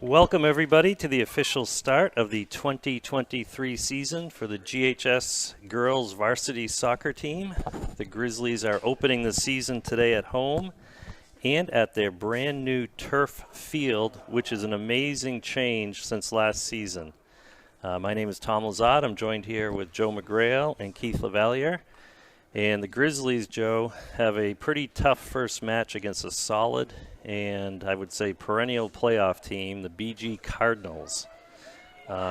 Welcome, everybody, to the official start of the 2023 season for the GHS girls varsity soccer team. The Grizzlies are opening the season today at home and at their brand new turf field, which is an amazing change since last season. My name is Tom Lazat. I'm joined here with Joe McGrail and Keith LaValliere. And the Grizzlies, Joe, have a pretty tough first match against a solid and I would say perennial playoff team, the BG Cardinals.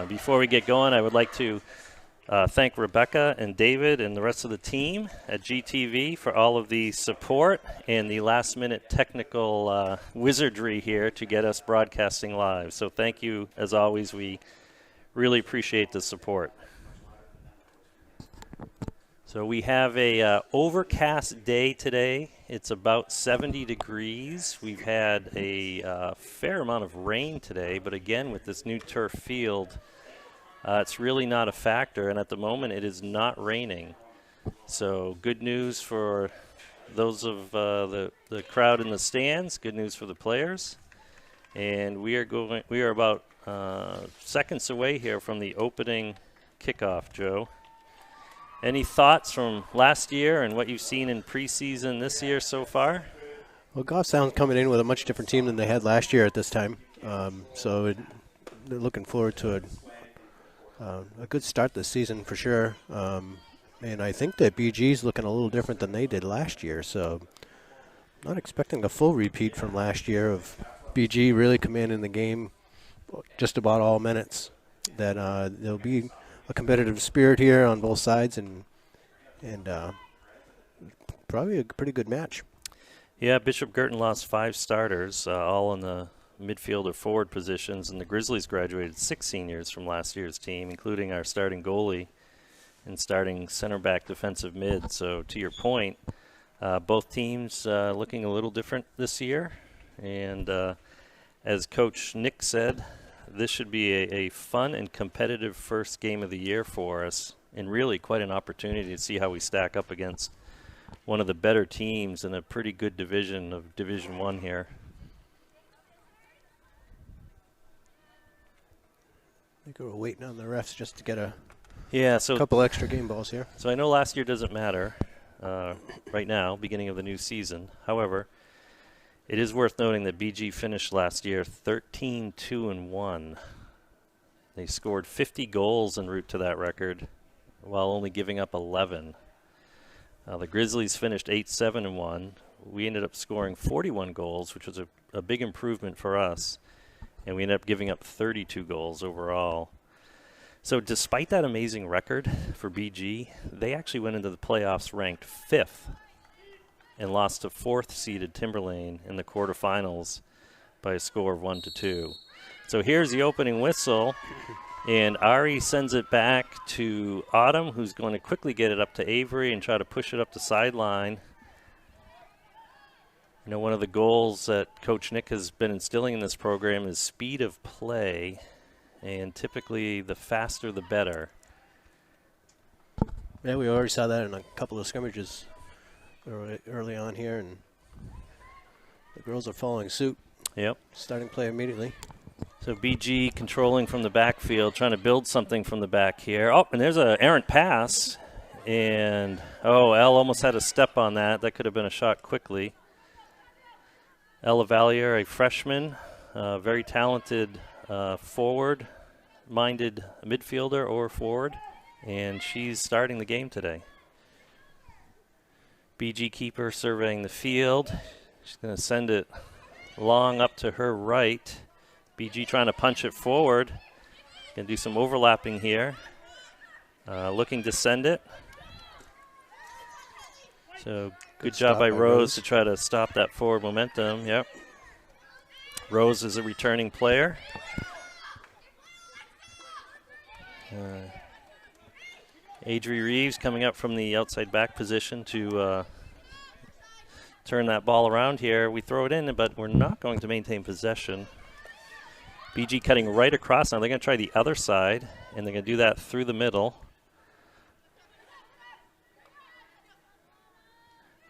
Before we get going, I would like to thank Rebecca and David and the rest of the team at GTV for all of the support and the last-minute technical wizardry here to get us broadcasting live. So thank you, as always. We really appreciate the support. So we have a overcast day today. It's about 70 degrees. We've had a fair amount of rain today, but again, with this new turf field, it's really not a factor, and at the moment it is not raining. So good news for those of the crowd in the stands, good news for the players. And we are about seconds away here from the opening kickoff, Joe. Any thoughts from last year and what you've seen in preseason this year so far? Well, Goffstown's coming in with a much different team than they had last year at this time. They're looking forward to a good start this season for sure. And I think that BG's looking a little different than they did last year. So not expecting a full repeat from last year of BG really commanding the game just about all minutes. That there'll be a competitive spirit here on both sides, and probably a pretty good match. Yeah, Bishop Guertin lost 5 starters, all in the midfield or forward positions, and the Grizzlies graduated 6 seniors from last year's team, including our starting goalie and starting center back defensive mid. So to your point, both teams looking a little different this year, and as Coach Nick said, this should be a fun and competitive first game of the year for us, and really quite an opportunity to see how we stack up against one of the better teams in a pretty good division of Division I here. I think we're waiting on the refs just to get a couple extra game balls here. So I know last year doesn't matter right now, beginning of the new season. However, it is worth noting that BG finished last year 13-2-1. They scored 50 goals en route to that record while only giving up 11. The Grizzlies finished 8-7-1. We ended up scoring 41 goals, which was a big improvement for us, and we ended up giving up 32 goals overall. So despite that amazing record for BG, they actually went into the playoffs ranked 5th. And lost to 4th-seeded Timberlane in the quarterfinals by a score of 1-2. So here's the opening whistle, and Ari sends it back to Autumn, who's going to quickly get it up to Avery and try to push it up the sideline. You know, one of the goals that Coach Nick has been instilling in this program is speed of play, and typically the faster the better. Yeah, we already saw that in a couple of scrimmages early on here, and the girls are following suit. Yep. Starting play immediately. So BG controlling from the backfield, trying to build something from the back here. Oh, and there's an errant pass. And, Elle almost had a step on that. That could have been a shot quickly. Elle LaValliere, a freshman, very talented forward-minded midfielder or forward. And she's starting the game today. BG keeper surveying the field. She's going to send it long up to her right. BG trying to punch it forward. Going to do some overlapping here. Looking to send it. So good job by Rose to try to stop that forward momentum. Yep. Rose is a returning player. Adri Reeves coming up from the outside back position to turn that ball around here. We throw it in, but we're not going to maintain possession. BG cutting right across. Now they're going to try the other side, and they're going to do that through the middle.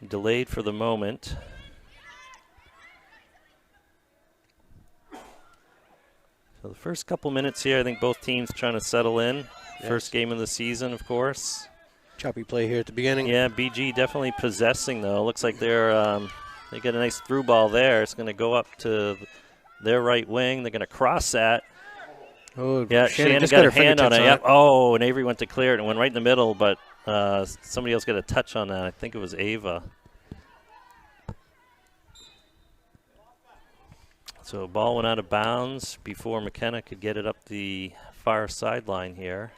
Delayed for the moment. So the first couple minutes here, I think both teams trying to settle in. Yes. First game of the season, of course. Choppy play here at the beginning. Yeah, BG definitely possessing, though. Looks like they get a nice through ball there. It's going to go up to their right wing. They're going to cross that. Oh, Yeah, Shannon just got her a hand on it. fingertips Yep. Oh, and Avery went to clear it and went right in the middle, but somebody else got a touch on that. I think it was Ava. So ball went out of bounds before McKenna could get it up the far sideline here.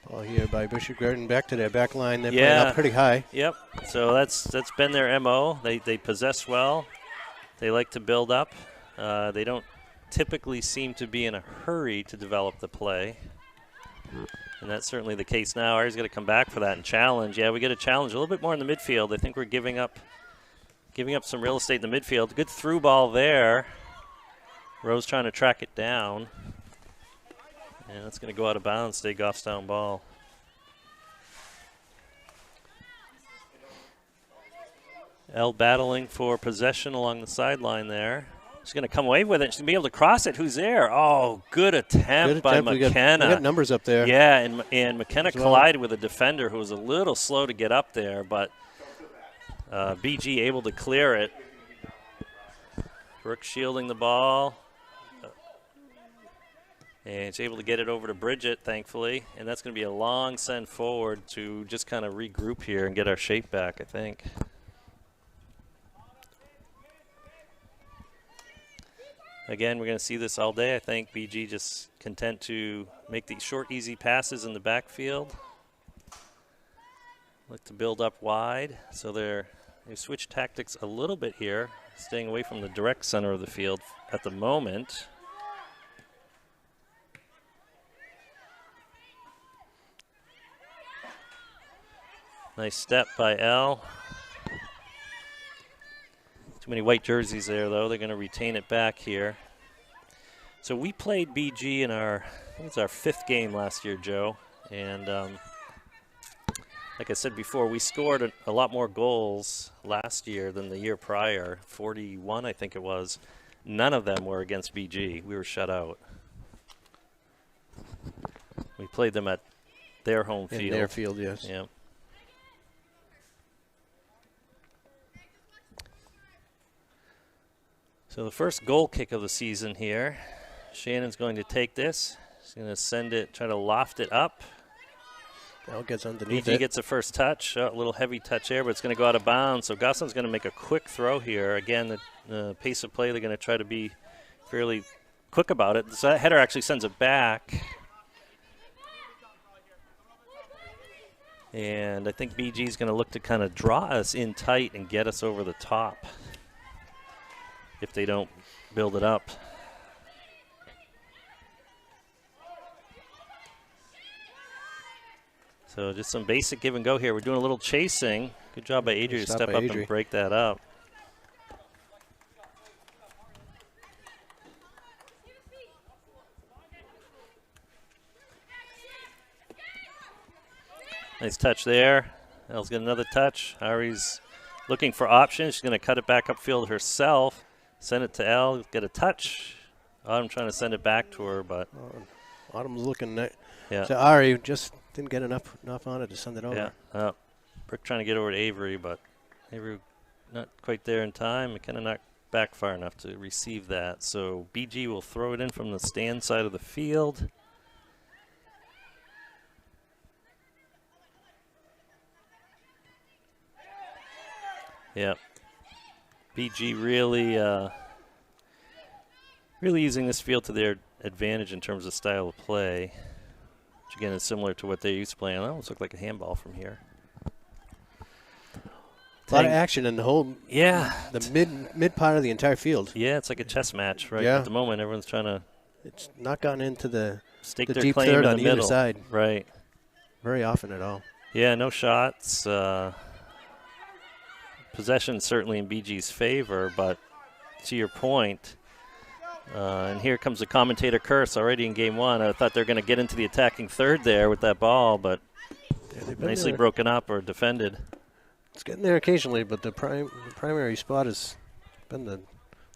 Ball here by Bishop Guertin. Back to their back line. They're playing Yeah. up pretty high. Yep. So that's been their MO. They possess well. They like to build up. They don't typically seem to be in a hurry to develop the play. And that's certainly the case now. Ari's got to come back for that and challenge. Yeah, we get a challenge a little bit more in the midfield. I think we're giving up some real estate in the midfield. Good through ball there. Rose trying to track it down. And it's going to go out of bounds, stay Goff's down ball. Elle battling for possession along the sideline there. She's going to come away with it. She's going to be able to cross it. Who's there? Oh, good attempt by McKenna. We got numbers up there. Yeah, and McKenna collided with a defender who was a little slow to get up there, but BG able to clear it. Brooke shielding the ball. And she's able to get it over to Bridget, thankfully. And that's going to be a long send forward to just kind of regroup here and get our shape back, I think. Again, we're going to see this all day. I think BG just content to make these short, easy passes in the backfield. Look to build up wide. So they've switched tactics a little bit here, staying away from the direct center of the field at the moment. Nice step by Elle. Too many white jerseys there, though. They're going to retain it back here. So we played BG in I think it's our 5th game last year, Joe. And like I said before, we scored a lot more goals last year than the year prior. 41, I think it was. None of them were against BG. We were shut out. We played them at their home field. In their field, yes. Yeah. So the first goal kick of the season here. Shannon's going to take this. She's going to send it, try to loft it up. Elle gets underneath BG it. gets a first touch, a little heavy touch there, but it's going to go out of bounds. So Goslin's going to make a quick throw here. Again, the pace of play, they're going to try to be fairly quick about it. So that header actually sends it back. And I think BG's going to look to kind of draw us in tight and get us over the top if they don't build it up. So just some basic give and go here. We're doing a little chasing. Good job by Adri to step up and break that up. Nice touch there. Elle's got another touch. Ari's looking for options. She's going to cut it back upfield herself. Send it to Elle. Get a touch. Autumn trying to send it back to her, but Autumn's looking at yeah. So Ari just didn't get enough on it to send it over. Yeah. Brooke trying to get over to Avery, but Avery not quite there in time. McKenna not back far enough to receive that. So BG will throw it in from the stand side of the field. Yeah. BG really using this field to their advantage in terms of style of play, which again is similar to what they used to play. It almost looked like a handball from here. A lot of action in the whole the mid part of the entire field. Yeah, it's like a chess match, right? Yeah. At the moment, everyone's trying to It's not gotten into the stake the their deep claim third in on the either middle. side. Right. Very often at all. Yeah, no shots. Possession certainly in BG's favor, but to your point, And here comes the commentator curse already in game one. I thought they were going to get into the attacking third there with that ball, but nicely broken up or defended. It's getting there occasionally, but the primary spot has been the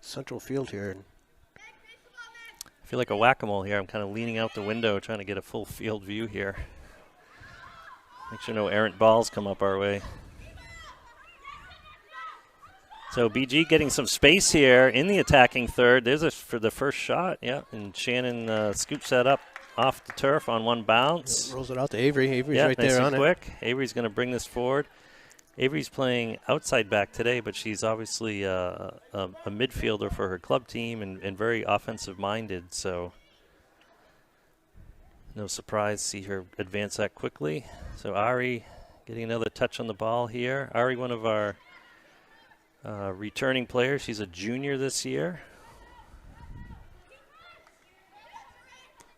central field here. I feel like a whack-a-mole here. I'm kind of leaning out the window trying to get a full field view here. Make sure no errant balls come up our way. So BG getting some space here in the attacking third. There's for the first shot, yeah. And Shannon scoops that up off the turf on one bounce. Rolls it out to Avery. Avery's right there on quick. Avery's going to bring this forward. Avery's playing outside back today, but she's obviously a midfielder for her club team and very offensive-minded. So no surprise to see her advance that quickly. So Ari getting another touch on the ball here. Ari, one of our returning players. She's a junior this year.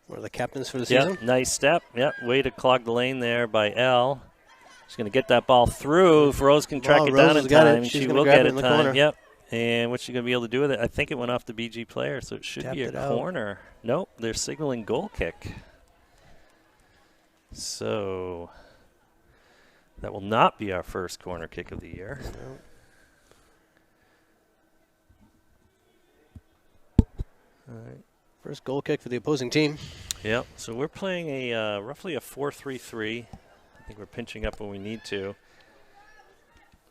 One of the captains for the season. Yep, nice step. Yep, way to clog the lane there by Elle. She's going to get that ball through. If Rose can track it down in time, she will get it in time. Corner. Yep. And what's she going to be able to do with it? I think it went off the BG player, so it should be a corner. Nope, they're signaling goal kick. So that will not be our first corner kick of the year. No. All right. First goal kick for the opposing team. Yep. So we're playing a roughly a 4-3-3. I think we're pinching up when we need to.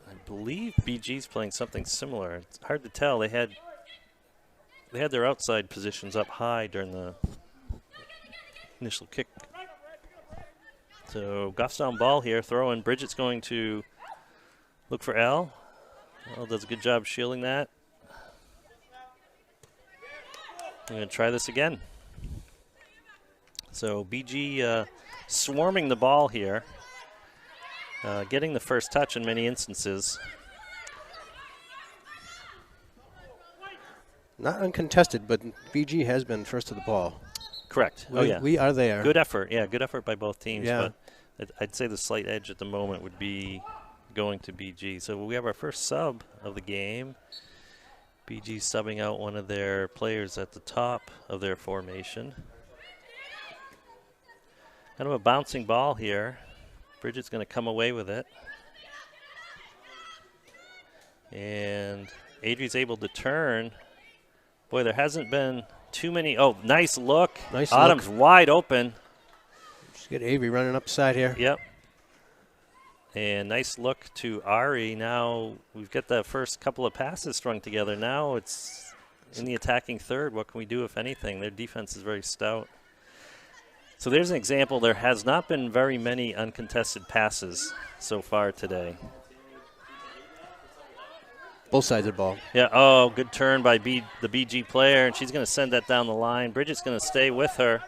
I believe BG's playing something similar. It's hard to tell. They had their outside positions up high during the initial kick. So Goff's down ball here, throw in. Bridget's going to look for Elle. Elle does a good job shielding that. I'm going to try this again. So BG swarming the ball here. Getting the first touch in many instances. Not uncontested, but BG has been first to the ball. Correct. We are there. Good effort. Yeah, good effort by both teams. Yeah. But I'd say the slight edge at the moment would be going to BG. So we have our first sub of the game. BG subbing out one of their players at the top of their formation. Kind of a bouncing ball here. Bridget's going to come away with it. And Adri's able to turn. Boy, there hasn't been too many. Oh, nice look. Nice Autumn's look. wide open. Just get Avery running up the side here. Yep. And nice look to Ari. Now we've got the first couple of passes strung together. Now it's in the attacking third. What can we do, if anything? Their defense is very stout. So there's an example. There has not been very many uncontested passes so far today. Both sides of the ball. Yeah, oh, good turn by the BG player, and she's going to send that down the line. Bridget's going to stay with her.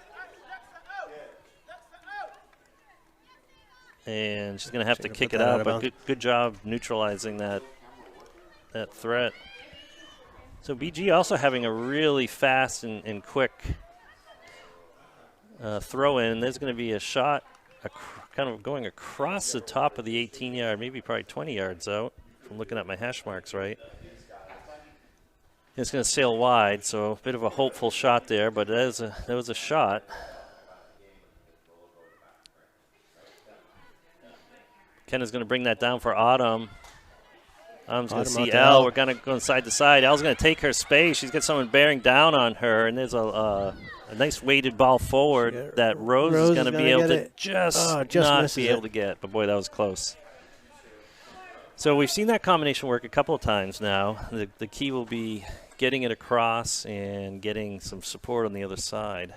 And she's going to have to kick it out, but good job neutralizing that threat. So BG also having a really fast and quick throw in. There's going to be a shot kind of going across the top of the 18-yard, maybe probably 20 yards out, if I'm looking at my hash marks right. It's going to sail wide, so a bit of a hopeful shot there, but that was a shot. Ken is going to bring that down for Autumn. Autumn's going to see Elle. We're going to go side to side. Elle's going to take her space. She's got someone bearing down on her, and there's a nice weighted ball forward that Rose is going to be able to just not be able to get. But, boy, that was close. So we've seen that combination work a couple of times now. The key will be getting it across and getting some support on the other side.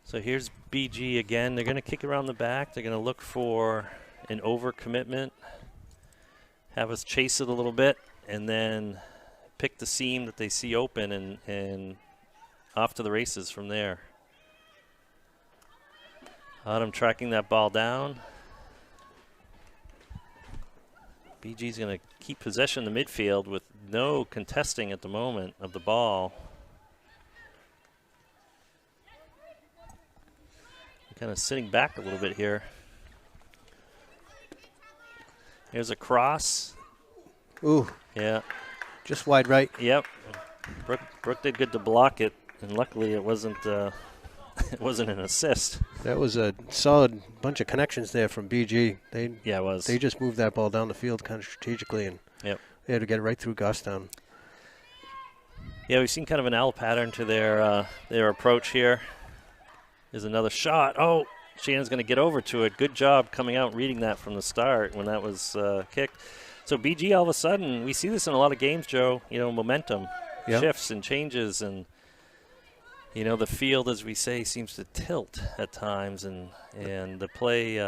So here's BG again. They're going to kick around the back. They're going to look for an overcommitment, have us chase it a little bit, and then pick the seam that they see open and off to the races from there. Autumn tracking that ball down. BG's going to keep possession in the midfield with no contesting at the moment of the ball. Kind of sitting back a little bit here. Here's a cross. Ooh. Yeah. Just wide right. Yep. Brooke did good to block it, and luckily it wasn't it wasn't an assist. That was a solid bunch of connections there from BG. It was. They just moved that ball down the field kind of strategically, and they had to get it right through Guertin. Yeah, we've seen kind of an L pattern to their approach here. There's another shot. Oh, Shannon's going to get over to it. Good job coming out and reading that from the start when that was kicked. So BG, all of a sudden, we see this in a lot of games, Joe, momentum shifts and changes. And, the field, as we say, seems to tilt at times. And the play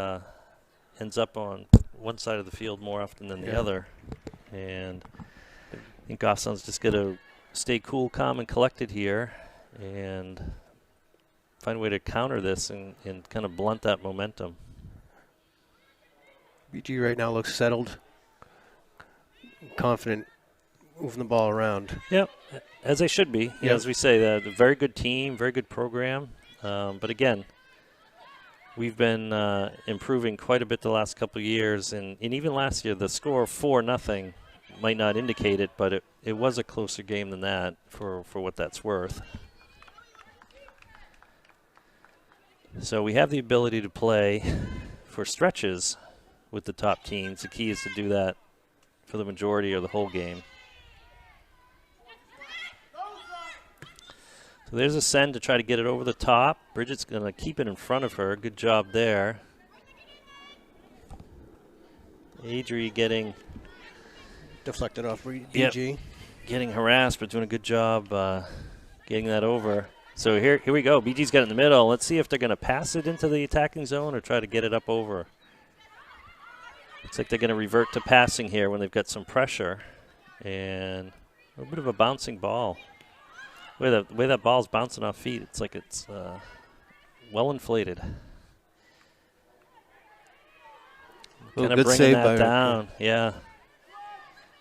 ends up on one side of the field more often than the other. And I think Gossel's just going to stay cool, calm, and collected here and find a way to counter this and kind of blunt that momentum. BG right now looks settled, confident, moving the ball around. Yep, as they should be. As we say, a very good team, very good program. But again, we've been improving quite a bit the last couple of years. And even last year, the score 4-0 might not indicate it, but it was a closer game than that for what that's worth. So we have the ability to play for stretches with the top teams. The key is to do that for the majority or the whole game. So there's a send to try to get it over the top. Bridget's going to keep it in front of her. Good job there. Adri getting deflected off BG. Yep, getting harassed, but doing a good job getting that over. So here we go. BG's got it in the middle. Let's see if they're going to pass it into the attacking zone or try to get it up over. Looks like they're going to revert to passing here when they've got some pressure. And a little bit of a bouncing ball. The way that ball's bouncing off feet, it's like it's well inflated. Kind of bringing that down. Yeah,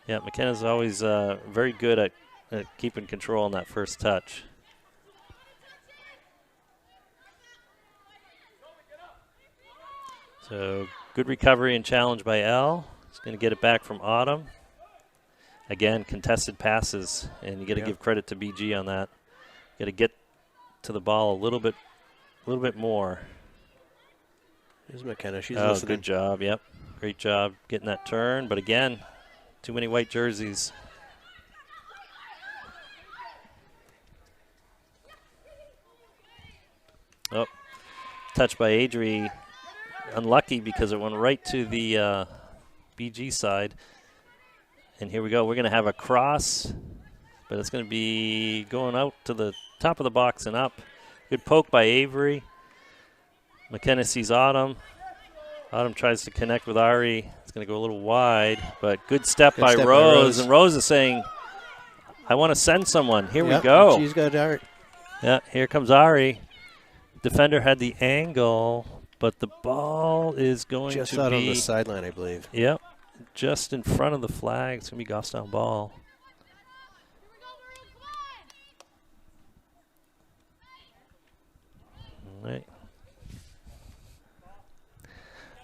McKenna's always very good at keeping control on that first touch. So good recovery and challenge by Elle. He's going to get it back from Autumn. Again, contested passes, and you got to give credit to BG on that. You got to get to the ball a little bit more. Here's McKenna. She's listening. Good job. Yep, great job getting that turn. But again, too many white jerseys. Oh, touched by Adri. Unlucky because it went right to the BG side. And here we go. We're going to have a cross, but it's going to be going out to the top of the box and up. Good poke by Avery. McKenna sees Autumn. Autumn tries to connect with Ari. It's going to go a little wide, but good step by Rose. And Rose is saying, I want to send someone. Here we go. She's got Ari. Yeah, here comes Ari. Defender had the angle, but the ball is going just to out be on the sideline, I believe. Yep, just in front of the flag. It's going to be Goffstown ball.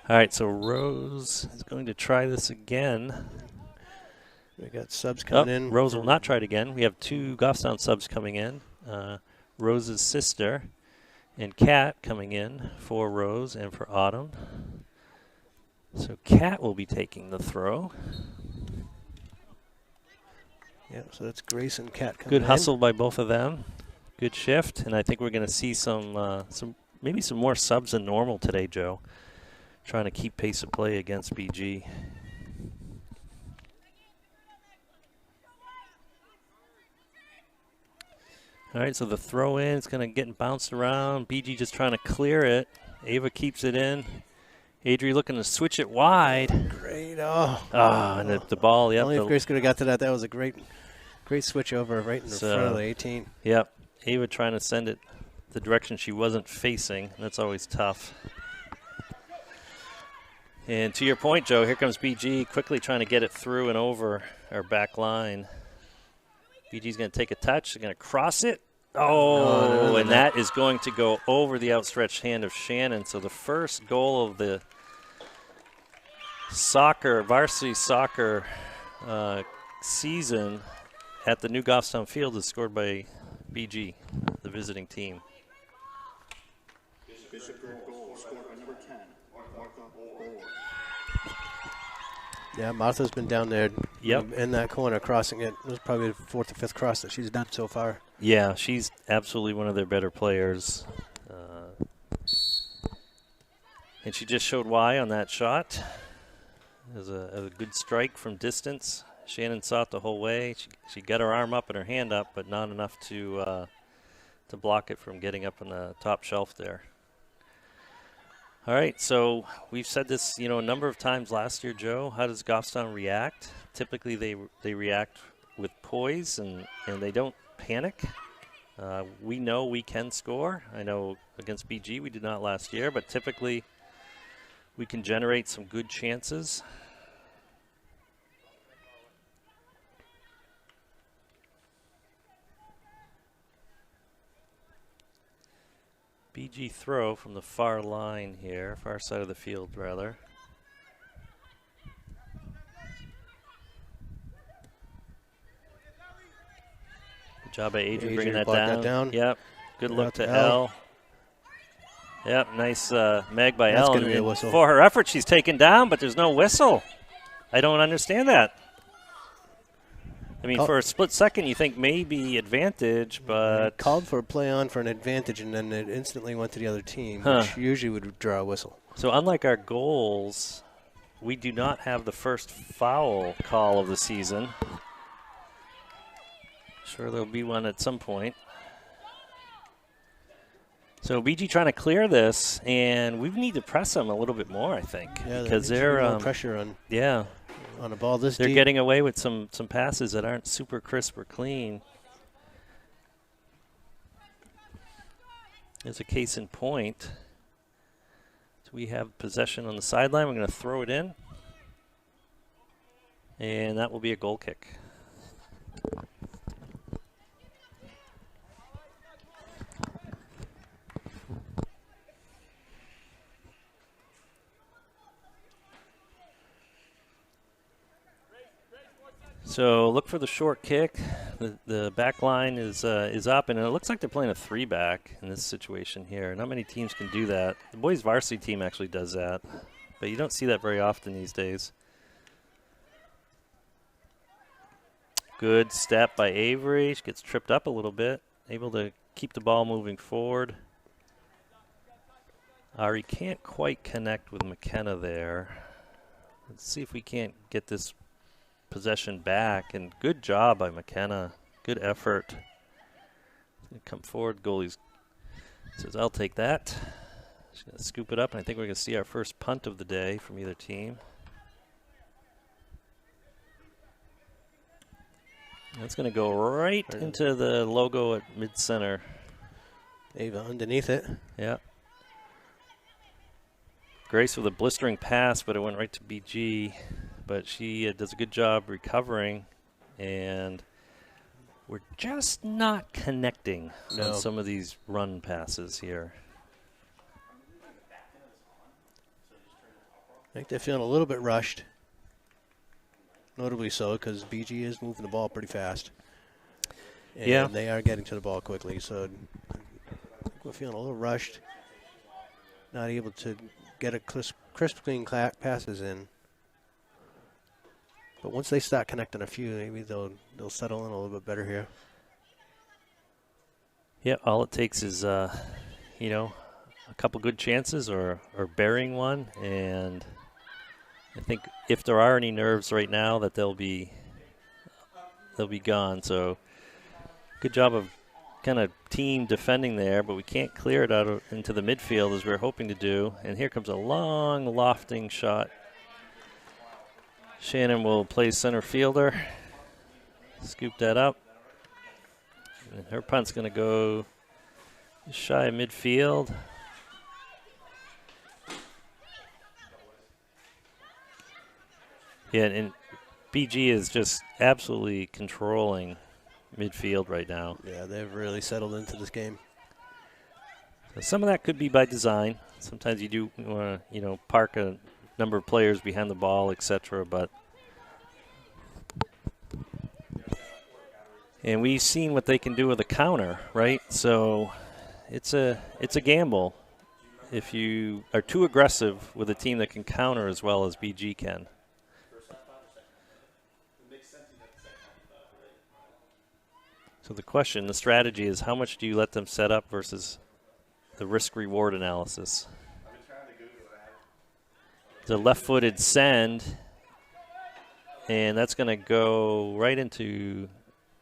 All right, so Rose is going to try this again. We got subs coming in. Rose will not try it again. We have two Goffstown subs coming in. Rose's sister and Kat coming in for Rose and for Autumn. So Kat will be taking the throw. Yeah, so that's Grace and Kat coming Good in. hustle by both of them. Good shift, and I think we're going to see maybe some more subs than normal today, Joe. Trying to keep pace of play against BG. All right, so the throw in, it's going to get bounced around. BG just trying to clear it. Ava keeps it in. Adri looking to switch it wide. Great. And the ball, yep. Only if Grace could have got to that. That was a great switch over right in front of the 18. Yep. Ava trying to send it the direction she wasn't facing. That's always tough. And to your point, Joe, here comes BG quickly trying to get it through and over our back line. BG's going to take a touch. They're going to cross it. And that is going to go over the outstretched hand of Shannon. So the first goal of the varsity soccer season at the new Goffstown Field is scored by BG, the visiting team. Yeah, Martha's been down there Yep. in that corner crossing it. It was probably the 4th or 5th cross that she's done so far. Yeah, she's absolutely one of their better players. And she just showed why on that shot. It was a good strike from distance. Shannon saw it the whole way. She got her arm up and her hand up, but not enough to block it from getting up on the top shelf there. All right, so we've said this, a number of times last year, Joe. How does Goffstown react? Typically, they react with poise and they don't panic. We know we can score. I know against BG we did not last year, but typically we can generate some good chances. BG throw from the far line here, far side of the field, rather. Good job by Adrian bringing that down. Yep. Good look to Elle. Yep, nice mag by Elle. Going to be a whistle. For her effort, she's taken down, but there's no whistle. I don't understand that. I mean, for a split second, you think maybe advantage, but... Called for a play on for an advantage, and then it instantly went to the other team, which usually would draw a whistle. So unlike our goals, we do not have the first foul call of the season. Sure, there'll be one at some point. So BG trying to clear this, and we need to press them a little bit more, I think. Yeah, because they're no pressure on a ball this they're deep. getting away with some passes that aren't super crisp or clean. There's a case in point. So we have possession on the sideline. We're going to throw it in, and that will be a goal kick. So look for the short kick. The back line is up, and it looks like they're playing a 3-back in this situation here. Not many teams can do that. The boys' varsity team actually does that, but you don't see that very often these days. Good step by Avery. She gets tripped up a little bit, able to keep the ball moving forward. Ari can't quite connect with McKenna there. Let's see if we can't get this possession back, and good job by McKenna. Good effort. Come forward, goalie says, I'll take that. She's going to scoop it up, and I think we're going to see our first punt of the day from either team. That's going to go right into the logo at mid-center. Ava underneath it. Yeah. Grace with a blistering pass, but it went right to BG. But she does a good job recovering, and we're just not connecting on some of these run passes here. I think they're feeling a little bit rushed. Notably so, because BG is moving the ball pretty fast. And they are getting to the ball quickly, so I think we're feeling a little rushed. Not able to get a crisp clean passes in. But once they start connecting a few, maybe they'll settle in a little bit better here. Yeah, all it takes is, a couple good chances or burying one. And I think if there are any nerves right now, that they'll be gone. So good job of kind of team defending there, but we can't clear it out into the midfield as we were hoping to do. And here comes a long lofting shot. Shannon will play center fielder. Scoop that up. And her punt's going to go shy of midfield. Yeah, and BG is just absolutely controlling midfield right now. Yeah, they've really settled into this game. So some of that could be by design. Sometimes you do want to, park a number of players behind the ball, etc. And we've seen what they can do with a counter, right? So it's a gamble if you are too aggressive with a team that can counter as well as BG can. So the strategy is how much do you let them set up versus the risk-reward analysis. The left-footed send, and that's going to go right into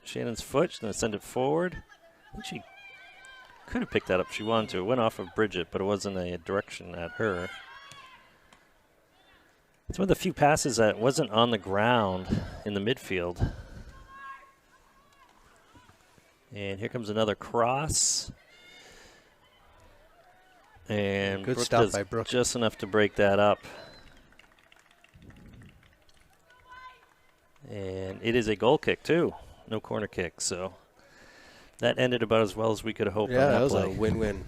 Shannon's foot. She's going to send it forward. I think she could have picked that up if she wanted to. It went off of Bridget, but it wasn't a direction at her. It's one of the few passes that wasn't on the ground in the midfield. And here comes another cross. And good Brooke stop does by Brooke. Just enough to break that up. And it is a goal kick, too. No corner kick. So that ended about as well as we could have hoped on that was play. a win-win.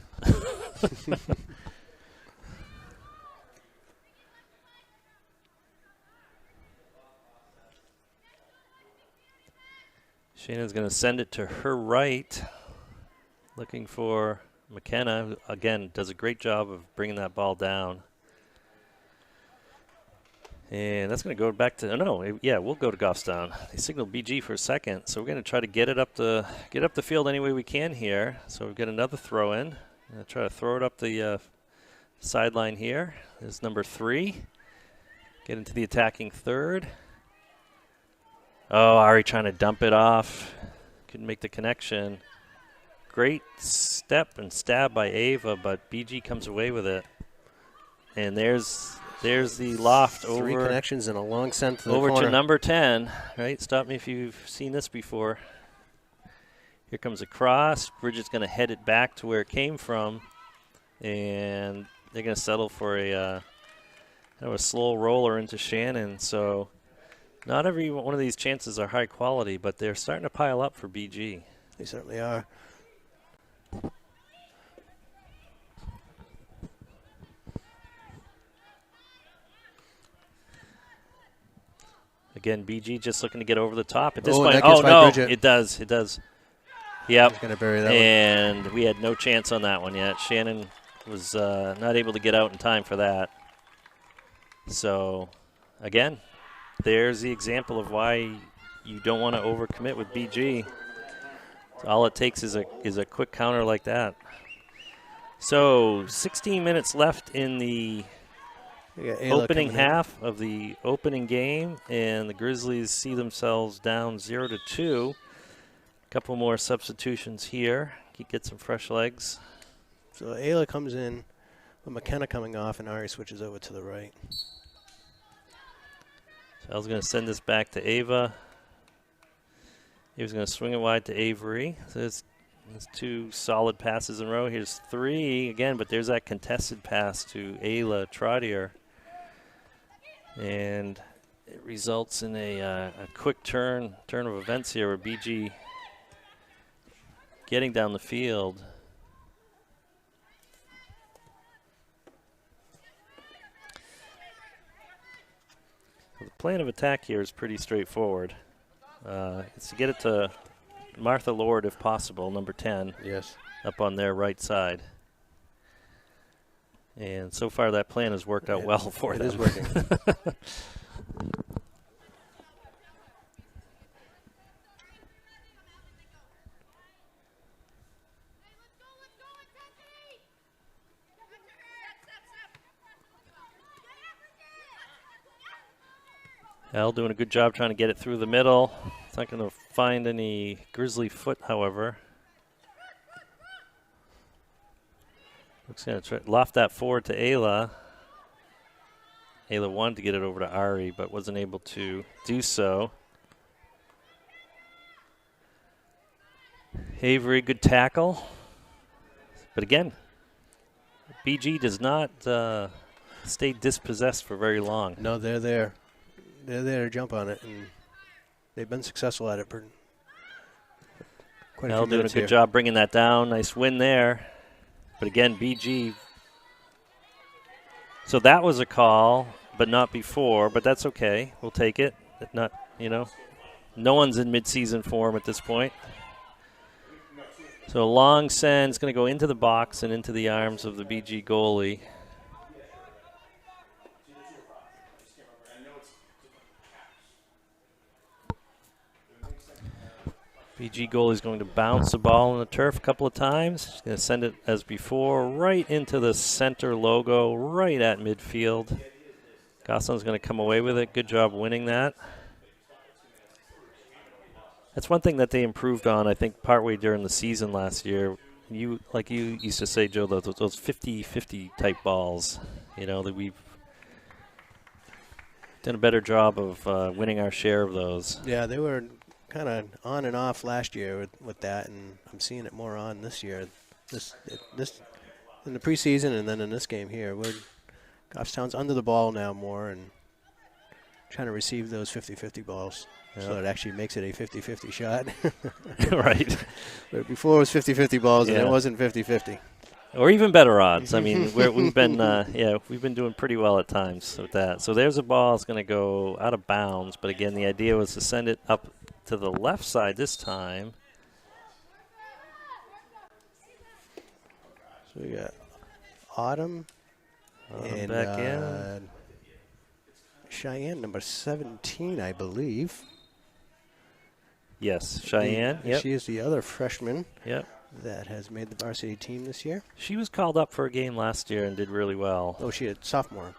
Shannon's going to send it to her right, looking for McKenna, who, again, does a great job of bringing that ball down. And that's going to go back to, we'll go to Goffstown. They signaled BG for a second, so we're going to try to get up the field any way we can here. So we've got another throw in. I'm going to try to throw it up the sideline here. There's number 3. Get into the attacking third. Oh, Ari trying to dump it off. Couldn't make the connection. Great step and stab by Ava, but BG comes away with it. And there's the loft over. 3 connections and a long send to the over corner. to number 10. Right, stop me if you've seen this before. Here comes a cross. Bridget's going to head it back to where it came from, and they're going to settle for a slow roller into Shannon. So not every one of these chances are high quality, but they're starting to pile up for BG. They certainly are. Again, BG just looking to get over the top at this Oh, point. that gets Oh, by no, Bridget. it does. Yep. He's going to bury that and we had no chance on that one yet. Shannon was not able to get out in time for that. So, again, there's the example of why you don't want to overcommit with BG. All it takes is a quick counter like that. So 16 minutes left in the opening half of the opening game, and the Grizzlies see themselves down 0-2. A couple more substitutions here. Get some fresh legs. So Ayla comes in with McKenna coming off, and Ari switches over to the right. So I was going to send this back to Ava. He was going to swing it wide to Avery. So there's 2 solid passes in a row. Here's 3 again, but there's that contested pass to Ayla Trottier. And it results in a quick turn of events here where BG getting down the field. So the plan of attack here is pretty straightforward. It's to get it to Martha Lord, if possible, number 10. Yes. Up on their right side. And so far that plan has worked out well for them. It is working. Al doing a good job trying to get it through the middle. It's not going to find any Grizzly foot, however. Looks going to try loft that forward to Ayla. Ayla wanted to get it over to Ari, but wasn't able to do so. Avery, good tackle. But again, BG does not stay dispossessed for very long. No, they're there. They're there to jump on it, and they've been successful at it for quite a few Al doing a minutes good here. job bringing that down. Nice win there. But again, BG. So that was a call but not before. But that's okay. We'll take it. Not, no one's in midseason form at this point. So a long send is going to go into the box and into the arms of the BG goalie. BG goalie is going to bounce the ball on the turf a couple of times. He's going to send it as before right into the center logo, right at midfield. Gosselin's going to come away with it. Good job winning that. That's one thing that they improved on, I think, partway during the season last year. You used to say, Joe, those 50-50 type balls, that we've done a better job of winning our share of those. Yeah, they were kind of on and off last year with that, and I'm seeing it more on this year. This in the preseason and then in this game here. Goffstown's under the ball now more and trying to receive those 50-50 balls. Yep. So it actually makes it a 50-50 shot. Right. But before it was 50-50 balls, and it wasn't 50-50. Or even better odds. I mean, we've been doing pretty well at times with that. So there's a ball that's going to go out of bounds. But again, the idea was to send it up to the left side this time. So we got Autumn and back in. Cheyenne, number 17, I believe. Yes, Cheyenne. Yep. She is the other freshman. Yep. That has made the varsity team this year. She was called up for a game last year and did really well. Oh, she had sophomore.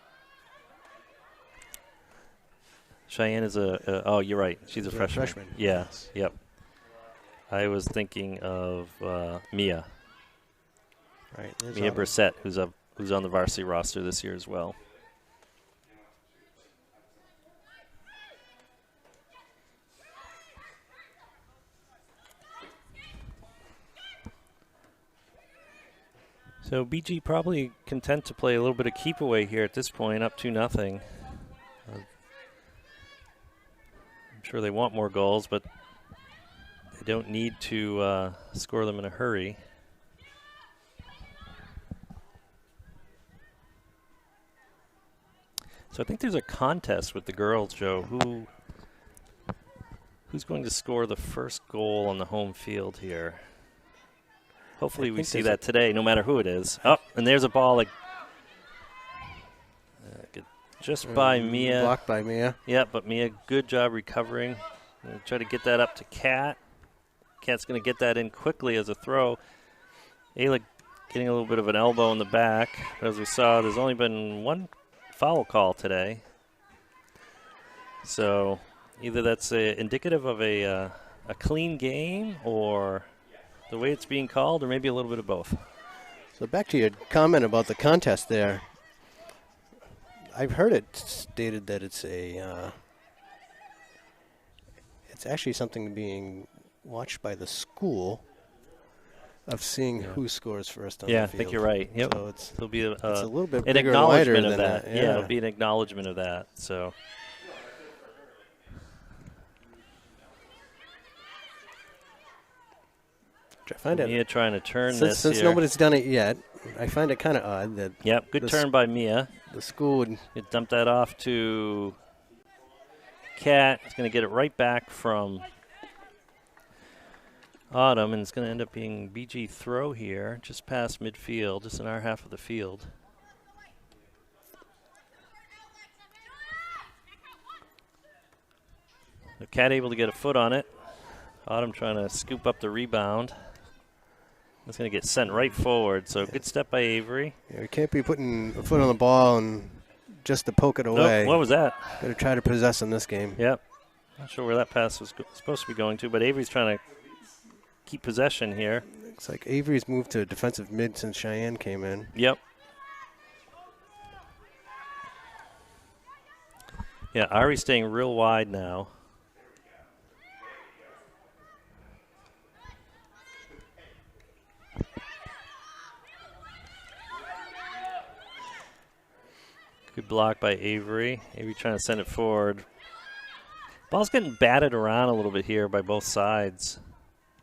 Cheyenne is oh, you're right. She's a freshman. Yeah, yes. Yep. I was thinking of Mia. Right. Mia Brissett, who's on the varsity roster this year as well. So BG probably content to play a little bit of keep away here at this point, up 2-0. I'm sure they want more goals, but they don't need to score them in a hurry. So I think there's a contest with the girls, Joe. Who's going to score the first goal on the home field here? Hopefully we see that today, no matter who it is. Oh, and there's a ball just by Mia. Blocked by Mia. Yeah, but Mia, good job recovering. Try to get that up to Kat. Kat's going to get that in quickly as a throw. Ayla getting a little bit of an elbow in the back. As we saw, there's only been one foul call today. So either that's indicative of a clean game or the way it's being called, or maybe a little bit of both. So back to your comment about the contest there. I've heard it stated that it's actually something being watched by the school of seeing who scores first on the field. Yeah, I think you're right. Yep. So it'll be it's a little bit an bigger acknowledgement and of wider that. than that. Yeah, it'll be an acknowledgement of that. So. I find it. Mia trying to turn this since here. Nobody's done it yet. I find it kind of odd that. Yep, good turn by Mia. The school would dump that off to Kat. It's going to get it right back from Autumn, and it's going to end up being BG throw here, just past midfield, just in our half of the field. So Kat able to get a foot on it. Autumn trying to scoop up the rebound. It's going to get sent right forward, so good step by Avery. Yeah, we can't be putting a foot on the ball and just to poke it away. Nope, what was that? Got to try to possess in this game. Yep. Not sure where that pass was supposed to be going to, but Avery's trying to keep possession here. Looks like Avery's moved to defensive mid since Cheyenne came in. Yep. Yeah, Ari's staying real wide now. Good block by Avery. Avery trying to send it forward. Ball's getting batted around a little bit here by both sides.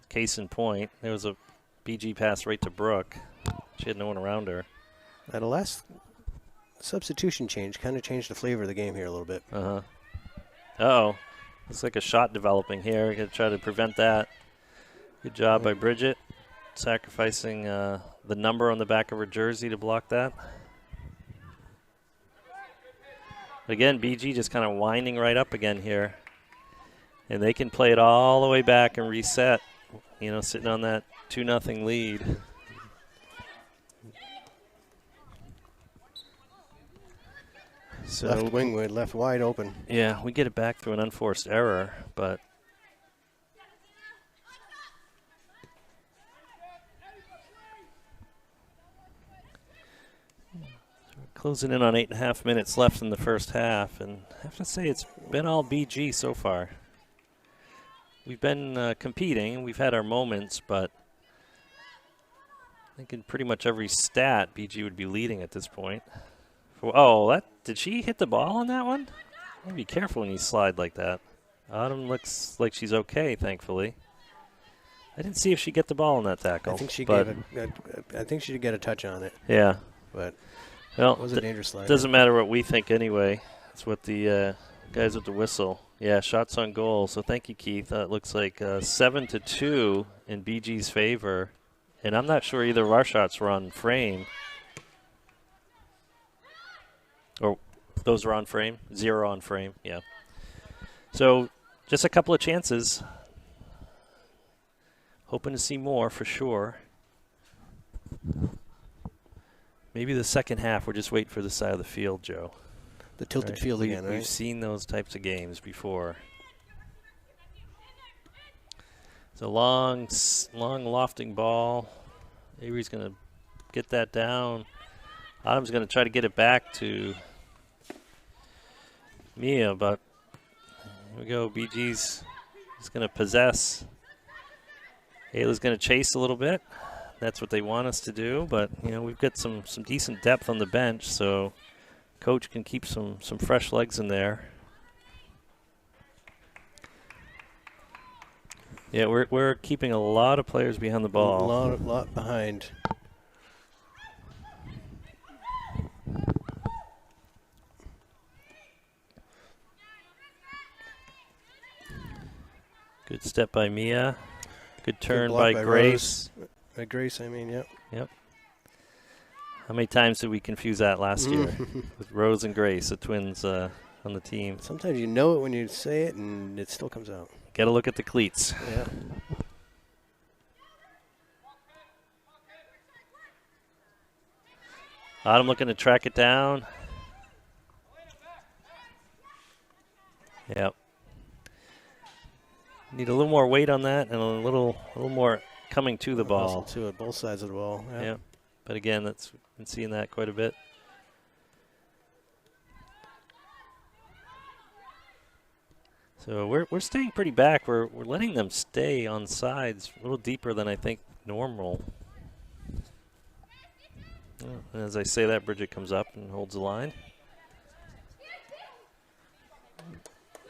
Case in point, there was a BG pass right to Brooke. She had no one around her. The last substitution change kind of changed the flavor of the game here a little bit. Uh-huh. Uh-oh. Looks like a shot developing here. We're going to try to prevent that. Good job by Bridget, sacrificing the number on the back of her jersey to block that. Again, BG just kind of winding right up again here. And they can play it all the way back and reset, sitting on that 2-0 lead. So left wing left wide open. Yeah, we get it back through an unforced error, but closing in on 8.5 minutes left in the first half, and I have to say it's been all BG so far. We've been competing, we've had our moments, but I think in pretty much every stat, BG would be leading at this point. Did she hit the ball on that one? You gotta be careful when you slide like that. Autumn looks like she's okay, thankfully. I didn't see if she get the ball on that tackle. I think she I think she did get a touch on it. Yeah. But well, it was a dangerous slide. Doesn't matter what we think anyway. That's what the guys with the whistle. Yeah, shots on goal. So thank you, Keith. It looks like 7-2 in BG's favor. And I'm not sure either of our shots were on frame. Or those are on frame? 0 on frame, yeah. So just a couple of chances. Hoping to see more for sure. Maybe the second half, we're just waiting for the side of the field, Joe. The tilted field again, right? We've seen those types of games before. It's a long lofting ball. Avery's going to get that down. Autumn's going to try to get it back to Mia, but here we go. BG's just going to possess. Ayla's going to chase a little bit. That's what they want us to do, but we've got some decent depth on the bench, so coach can keep some fresh legs in there. Yeah, we're keeping a lot of players behind the ball. A lot behind. Good step by Mia. Good turn by Grace. By Grace, I mean, yep. Yep. How many times did we confuse that last year with Rose and Grace, the twins on the team? Sometimes you know it when you say it, and it still comes out. Got to look at the cleats. Yeah. Autumn looking to track it down. Yep. Need a little more weight on that and a little more coming to the ball. To it, both sides of the ball. Yeah. But again, that's been seeing that quite a bit. So we're staying pretty back. We're letting them stay on sides a little deeper than I think normal. And as I say that, Bridget comes up and holds the line.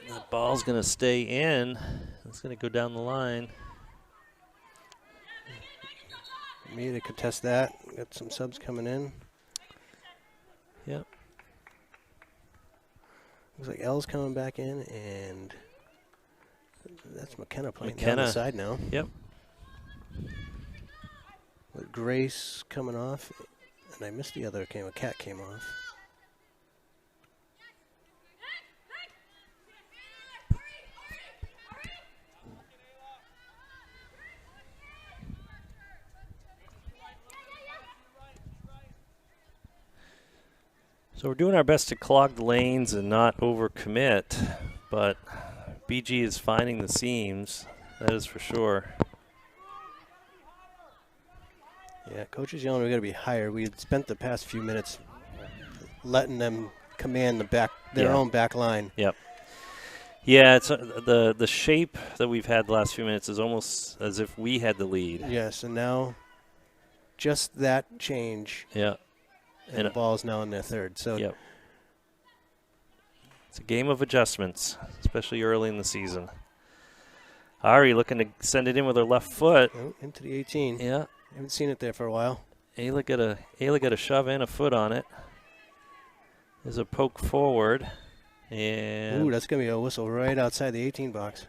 The ball's going to stay in. It's going to go down the line. Me to contest that. Got some subs coming in. Yep. Looks like L's coming back in, and that's McKenna playing down the side now. Yep. With Grace coming off, and I missed the other game. A cat came off. So we're doing our best to clog the lanes and not overcommit, but BG is finding the seams, that is for sure. Yeah, coach is yelling we got to be higher. We had spent the past few minutes letting them command their own back line. Yep. Yeah, it's the shape that we've had the last few minutes is almost as if we had the lead. Yes, and now just that change. Yeah. And the ball's now in their third. So yep. It's a game of adjustments, especially early in the season. Ari looking to send it in with her left foot. Oh, into the 18. Yeah. Haven't seen it there for a while. Ayla got a shove and a foot on it. There's a poke forward. And ooh, that's going to be a whistle right outside the 18 box.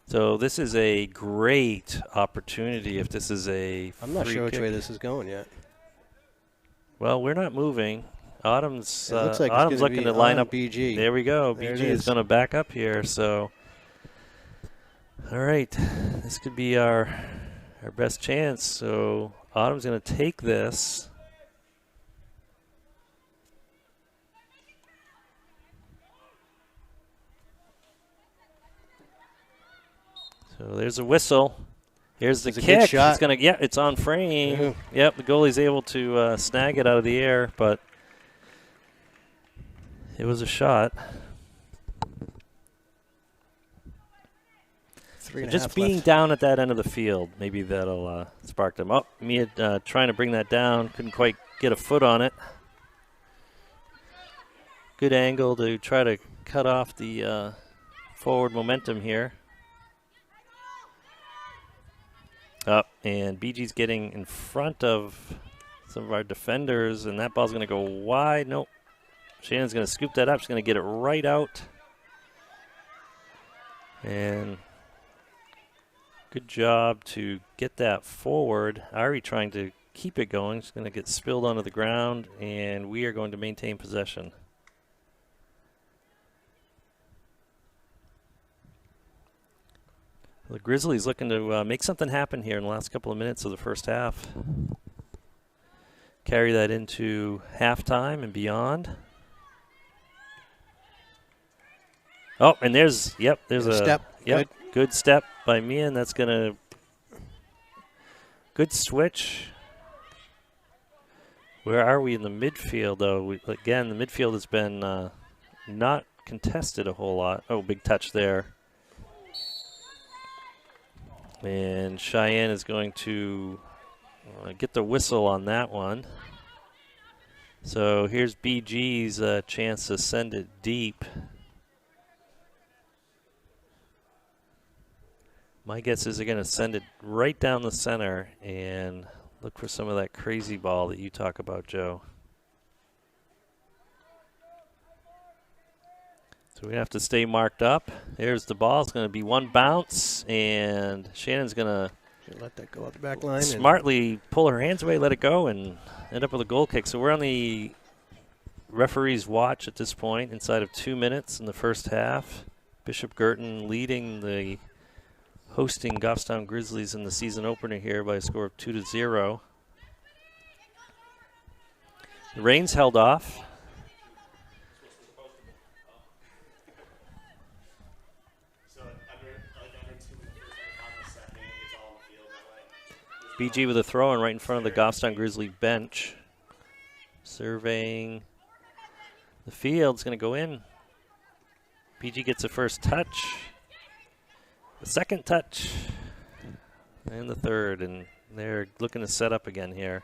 so this is a great opportunity if this is a I'm not free sure which kick. way this is going yet. Well, we're not moving. Autumn's, It looks like it's Autumn's gonna looking be to line on up. BG. There we go. There it BG is is. going to back up here. So, all right, this could be our best chance. So Autumn's going to take this. So there's a whistle. Here's the It's a kick. good shot. It's gonna, yeah, it's on frame. Yeah. Yep, the goalie's able to snag it out of the air, but it was a shot. Three and a Just half being left. down at that end of the field, maybe that'll spark them. Oh, Mia trying to bring that down, couldn't quite get a foot on it. Good angle to try to cut off the forward momentum here. Up, and BG's getting in front of some of our defenders, and that ball's going to go wide. Nope. Shannon's going to scoop that up. She's going to get it right out. And good job to get that forward. Ari trying to keep it going. It's going to get spilled onto the ground, and we are going to maintain possession. The Grizzlies looking to make something happen here in the last couple of minutes of the first half. Carry that into halftime and beyond. Oh, and there's a step. Yep, good step by Mia, and that's going to good switch. Where are we in the midfield, though? Again, the midfield has been not contested a whole lot. Oh, big touch there. And Cheyenne is going to get the whistle on that one. So here's BG's chance to send it deep. My guess is they're going to send it right down the center and look for some of that crazy ball that you talk about, Joe. So we have to stay marked up. There's the ball. It's going to be one bounce, and Shannon's going to Let that go out the back line. smartly pull her hands away, let it go, and end up with a goal kick. So we're on the referee's watch at this point, inside of 2 minutes in the first half. Bishop Guertin leading the hosting Goffstown Grizzlies in the season opener here by a score of 2-0. The rain's held off. BG with a throw in right in front of the Goffstown Grizzly bench. Surveying the field. It's going to go in. BG gets a first touch. The second touch. And the third. And they're looking to set up again here.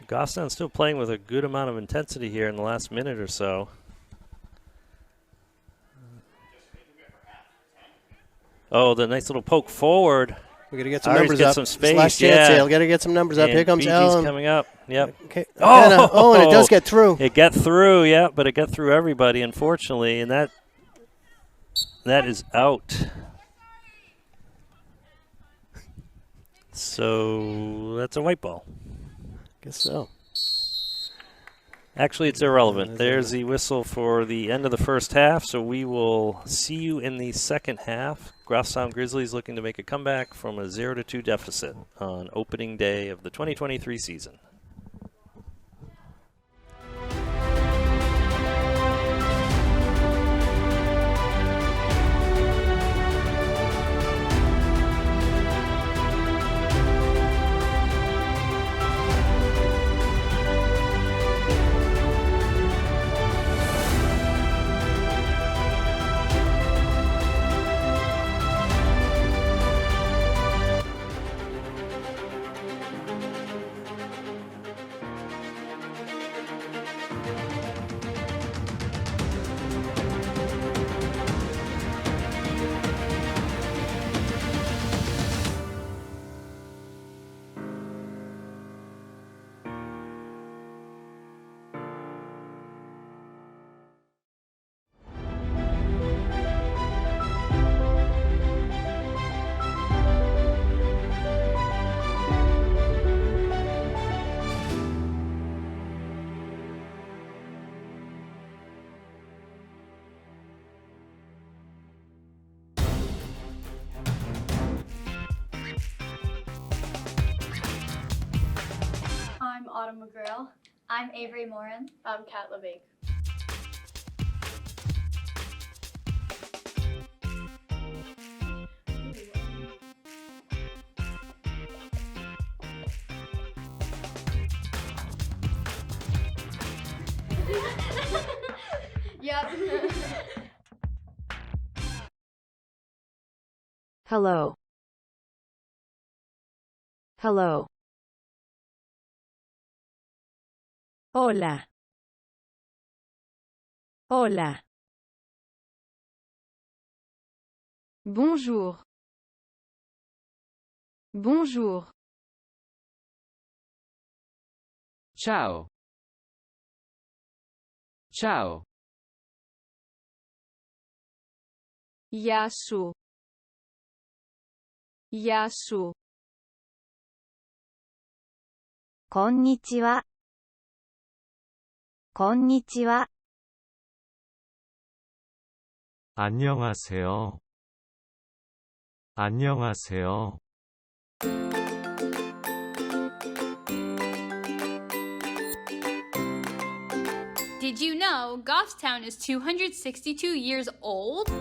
Goffstown's still playing with a good amount of intensity here in the last minute or so. Oh, the nice little poke forward. We got to get some Ari's numbers get up. some It's space, last chance, yeah. Sale. Got to get some numbers up. And Here comes BG's Ellen. coming up. Yep. Okay. Oh! And it does get through. It got through, yeah, but it got through everybody, unfortunately, and that is out. So that's a white ball. Guess so. Actually, it's irrelevant. There's the whistle for the end of the first half, so we will see you in the second half. Goffstown Grizzlies looking to make a comeback from a 0-2 deficit on opening day of the 2023 season. Autumn McGrail. I'm Avery Morin. I'm Kat LeBake. Yep. Hello. Hello. Hola. Hola. Bonjour. Bonjour. Ciao. Ciao. Yasu. Yasu. こんにちは。こんにちは。 안녕하세요. 안녕하세요. Did you know Goffstown is 262 years old?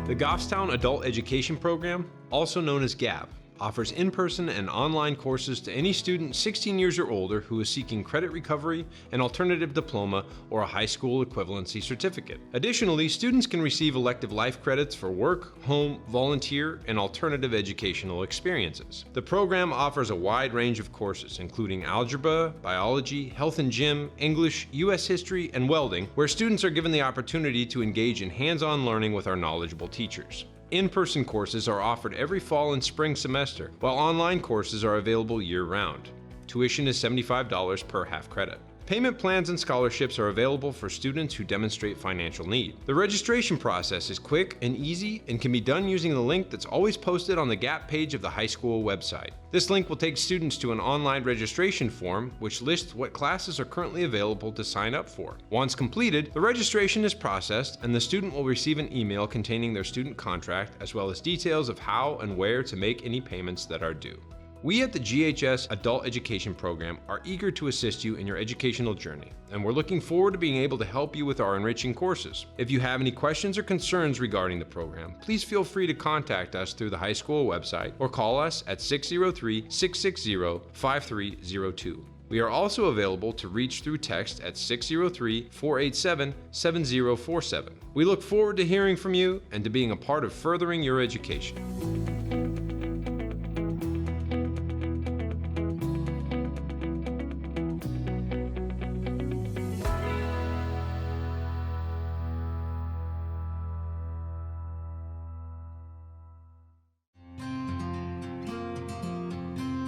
The Goffstown Adult Education Program, also known as GAP, offers in-person and online courses to any student 16 years or older who is seeking credit recovery, an alternative diploma, or a high school equivalency certificate. Additionally, students can receive elective life credits for work, home, volunteer, and alternative educational experiences. The program offers a wide range of courses, including algebra, biology, health and gym, English, U.S. history, and welding, where students are given the opportunity to engage in hands-on learning with our knowledgeable teachers. In-person courses are offered every fall and spring semester, while online courses are available year-round. Tuition is $75 per half credit. Payment plans and scholarships are available for students who demonstrate financial need. The registration process is quick and easy and can be done using the link that's always posted on the GAP page of the high school website. This link will take students to an online registration form which lists what classes are currently available to sign up for. Once completed, the registration is processed and the student will receive an email containing their student contract as well as details of how and where to make any payments that are due. We at the GHS Adult Education Program are eager to assist you in your educational journey, and we're looking forward to being able to help you with our enriching courses. If you have any questions or concerns regarding the program, please feel free to contact us through the high school website or call us at 603-660-5302. We are also available to reach through text at 603-487-7047. We look forward to hearing from you and to being a part of furthering your education.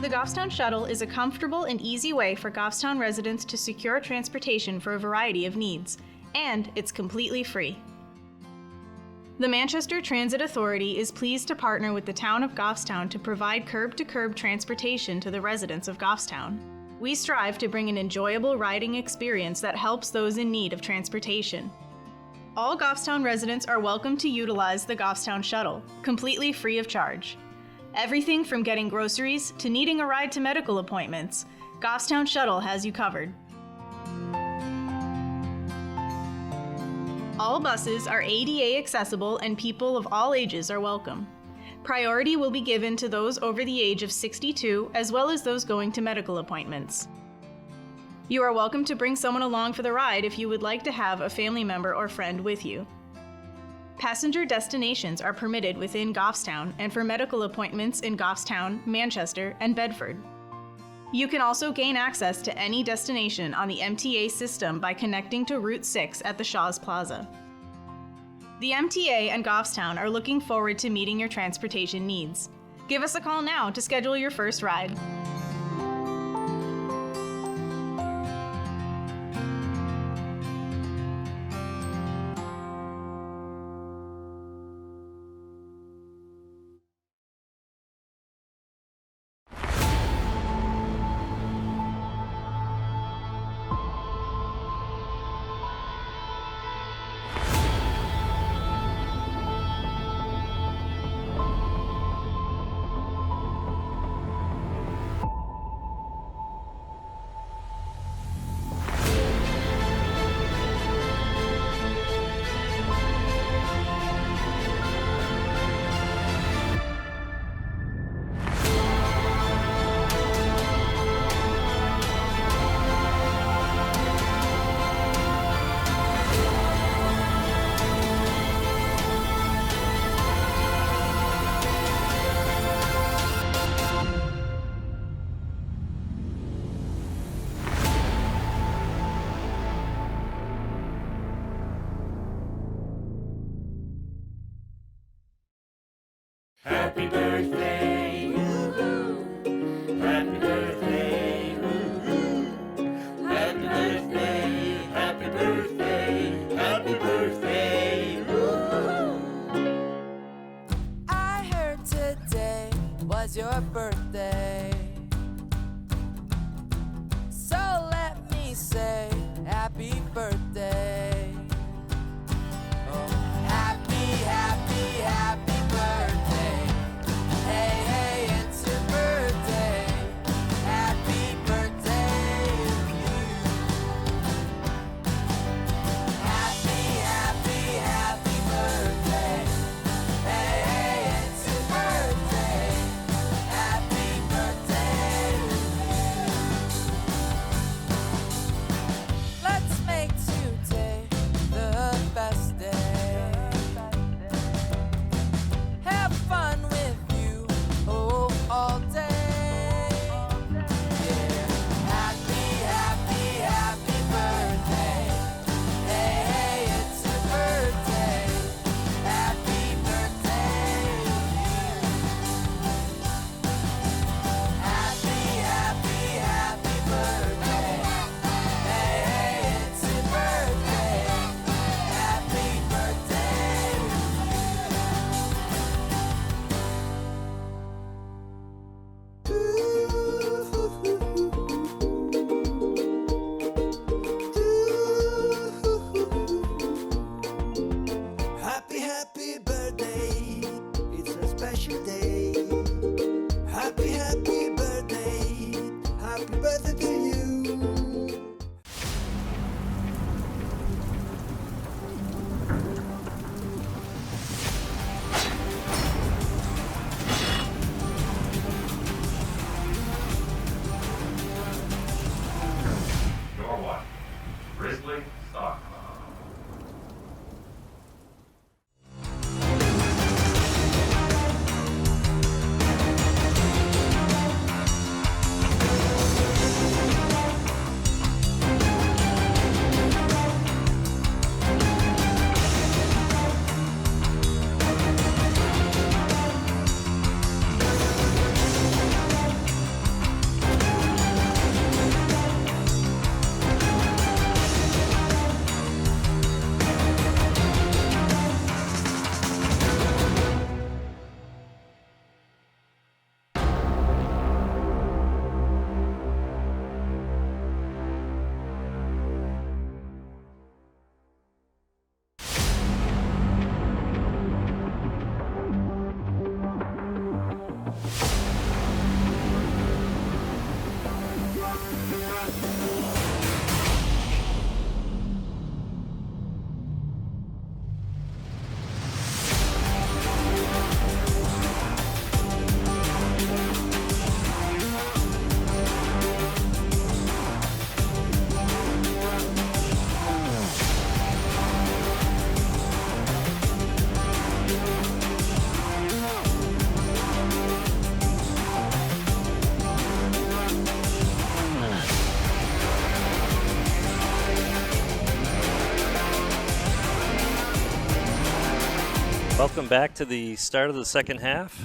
The Goffstown Shuttle is a comfortable and easy way for Goffstown residents to secure transportation for a variety of needs, and it's completely free. The Manchester Transit Authority is pleased to partner with the town of Goffstown to provide curb-to-curb transportation to the residents of Goffstown. We strive to bring an enjoyable riding experience that helps those in need of transportation. All Goffstown residents are welcome to utilize the Goffstown Shuttle, completely free of charge. Everything from getting groceries to needing a ride to medical appointments, Goffstown Shuttle has you covered. All buses are ADA accessible and people of all ages are welcome. Priority will be given to those over the age of 62 as well as those going to medical appointments. You are welcome to bring someone along for the ride if you would like to have a family member or friend with you. Passenger destinations are permitted within Goffstown and for medical appointments in Goffstown, Manchester, and Bedford. You can also gain access to any destination on the MTA system by connecting to Route 6 at the Shaw's Plaza. The MTA and Goffstown are looking forward to meeting your transportation needs. Give us a call now to schedule your first ride. today was your birthday. So let me say happy birthday. Oh, happy, happy, happy birthday. Hey, hey, it's your birthday. Happy birthday to you. Happy, happy, happy birthday. Hey, hey, it's your birthday. Happy birthday to you. Let's make today the best day. Have fun with you, oh, all day. Yeah. Happy, happy, happy birthday. Hey, hey, it's your birthday. Happy birthday to you. Happy, happy, happy birthday. Hey, hey, it's your birthday. Happy birthday to you. Happy, happy birthday. It's a special day. Happy, happy birthday. Happy birthday to you. Your one, Grizzly Soccer. Welcome back to the start of the second half.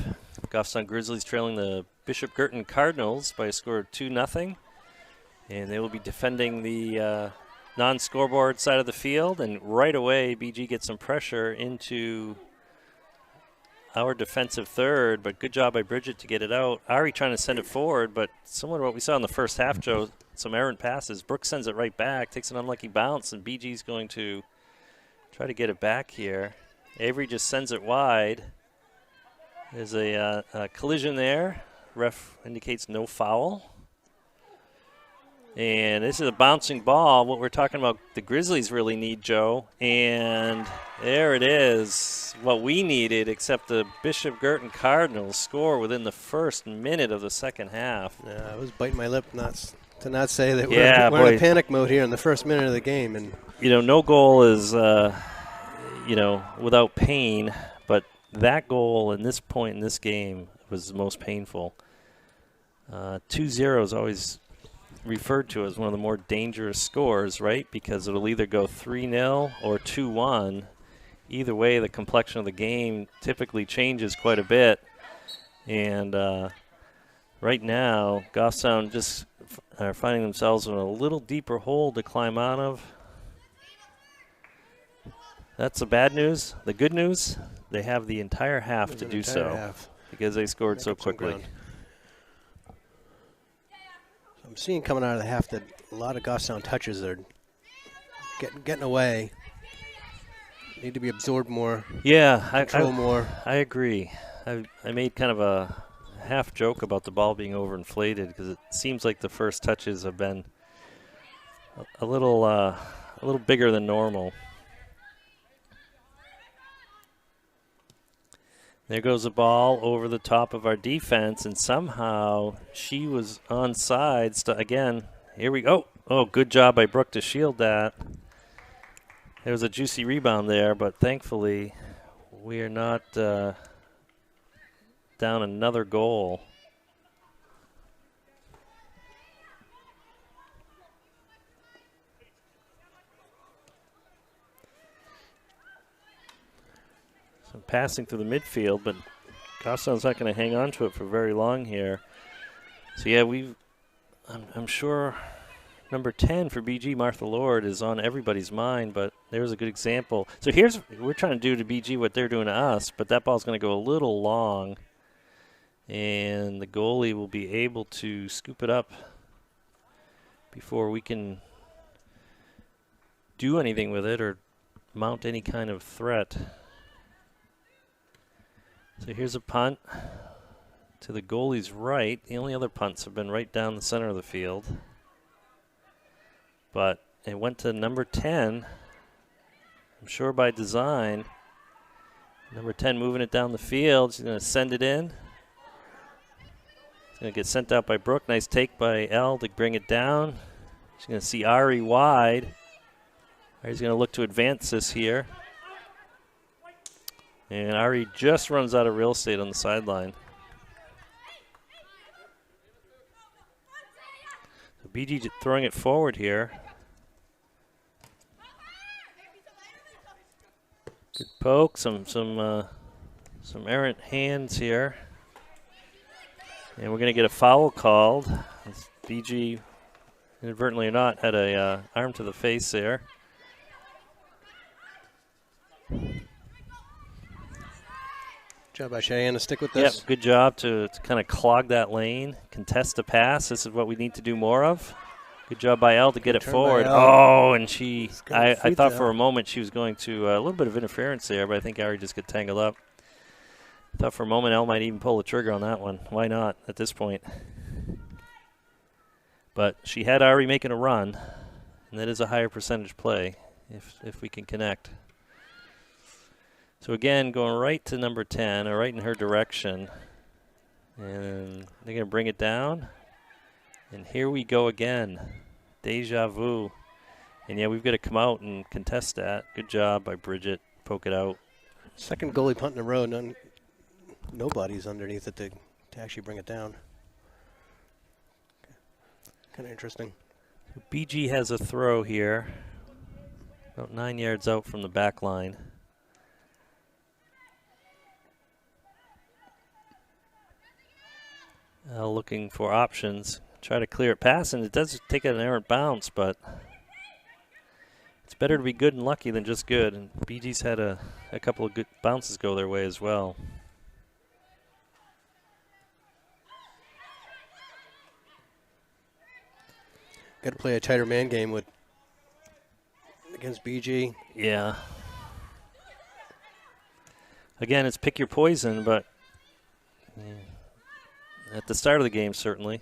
Goffstown Grizzlies trailing the Bishop Guertin Cardinals by a score of 2-0. And they will be defending the non-scoreboard side of the field. And right away, BG gets some pressure into our defensive third. But good job by Bridget to get it out. Ari trying to send it forward, but similar to what we saw in the first half, Joe, some errant passes. Brooks sends it right back, takes an unlucky bounce, and BG's going to try to get it back here. Avery just sends it wide. There's a collision there. Ref indicates no foul. And this is a bouncing ball, what we're talking about the Grizzlies really need, Joe. And there it is, what we needed, except the Bishop Guertin Cardinals score within the first minute of the second half. Yeah, I was biting my lip to not say that Yeah, we're in boy. a panic mode here in the first minute of the game. And You know, no goal is, without pain, but that goal in this point in this game was the most painful. 2-0 is always referred to as one of the more dangerous scores, right? Because it'll either go 3-0 or 2-1. Either way, the complexion of the game typically changes quite a bit. And right now, Goffstown just are finding themselves in a little deeper hole to climb out of. That's the bad news. The good news, they have the entire half to do so. because they scored Make so up some quickly. ground. I'm seeing coming out of the half that a lot of Goffstown touches are getting away. Need to be absorbed more. Yeah, Control more. I agree. I made kind of a half joke about the ball being overinflated because it seems like the first touches have been a little bigger than normal. There goes the ball over the top of our defense, and somehow she was onside. Again, here we go. Oh, good job by Brooke to shield that. There was a juicy rebound there, but thankfully we are not down another goal. So passing through the midfield, but Goffstown's not going to hang on to it for very long here. So yeah, I'm sure number 10 for BG, Martha Lord, is on everybody's mind, but there's a good example. So we're trying to do to BG what they're doing to us, but that ball's going to go a little long, and the goalie will be able to scoop it up before we can do anything with it or mount any kind of threat. So here's a punt to the goalie's right. The only other punts have been right down the center of the field. But it went to number 10, I'm sure by design. Number 10 moving it down the field. She's going to send it in. It's going to get sent out by Brooke. Nice take by Elle to bring it down. She's going to see Ari wide. Ari's going to look to advance this here. And Ari just runs out of real estate on the sideline. So BG throwing it forward here. Good poke, some errant hands here. And we're going to get a foul called. BG, inadvertently or not, had a arm to the face there. Job by Cheyenne to stick with this. Yep, good job to kind of clog that lane, contest the pass. This is what we need to do more of. Good job by Elle to get it Turn by forward. Elle. Oh, and I feed thought to for Elle. a moment she was going to, a little bit of interference there, but I think Ari just got tangled up. I thought for a moment Elle might even pull the trigger on that one. Why not at this point? But she had Ari making a run, and that is a higher percentage play if we can connect. So again, going right to number 10, or right in her direction. And they're going to bring it down. And here we go again. Deja vu. And yeah, we've got to come out and contest that. Good job by Bridget. Poke it out. Second goalie punt in a row. Nobody's underneath it to actually bring it down. Kind of interesting. BG has a throw here. About 9 yards out from the back line. Looking for options. Try to clear it past, and it does take an errant bounce, but it's better to be good and lucky than just good. And BG's had a couple of good bounces go their way as well. Got to play a tighter man game against BG. Yeah. Again, it's pick your poison, but at the start of the game, certainly.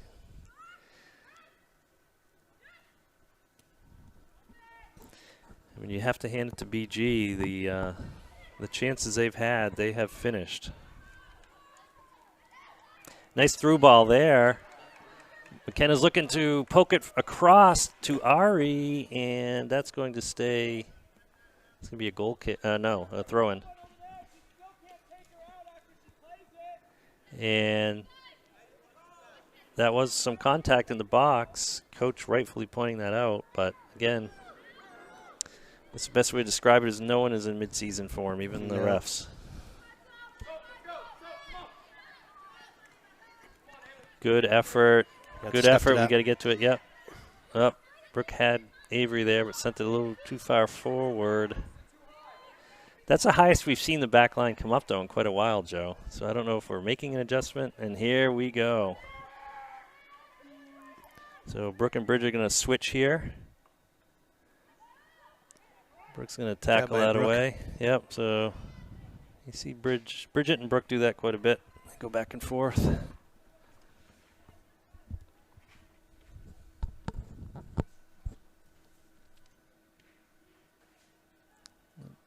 I mean, you have to hand it to BG. The chances they've had, they have finished. Nice through ball there. McKenna's looking to poke it across to Ari, and that's going to stay. It's going to be a goal kick. No, a throw-in. And that was some contact in the box. Coach rightfully pointing that out. But, again, that's the best way to describe it is no one is in midseason form, even the refs. Good effort. Good effort. We got to get to it. Yep. Up. Brooke had Avery there, but sent it a little too far forward. That's the highest we've seen the back line come up, though, in quite a while, Joe. So I don't know if we're making an adjustment. And here we go. So Brooke and Bridget are going to switch here. Brooke's going to tackle that away. Yep, so you see Bridget and Brooke do that quite a bit. They go back and forth.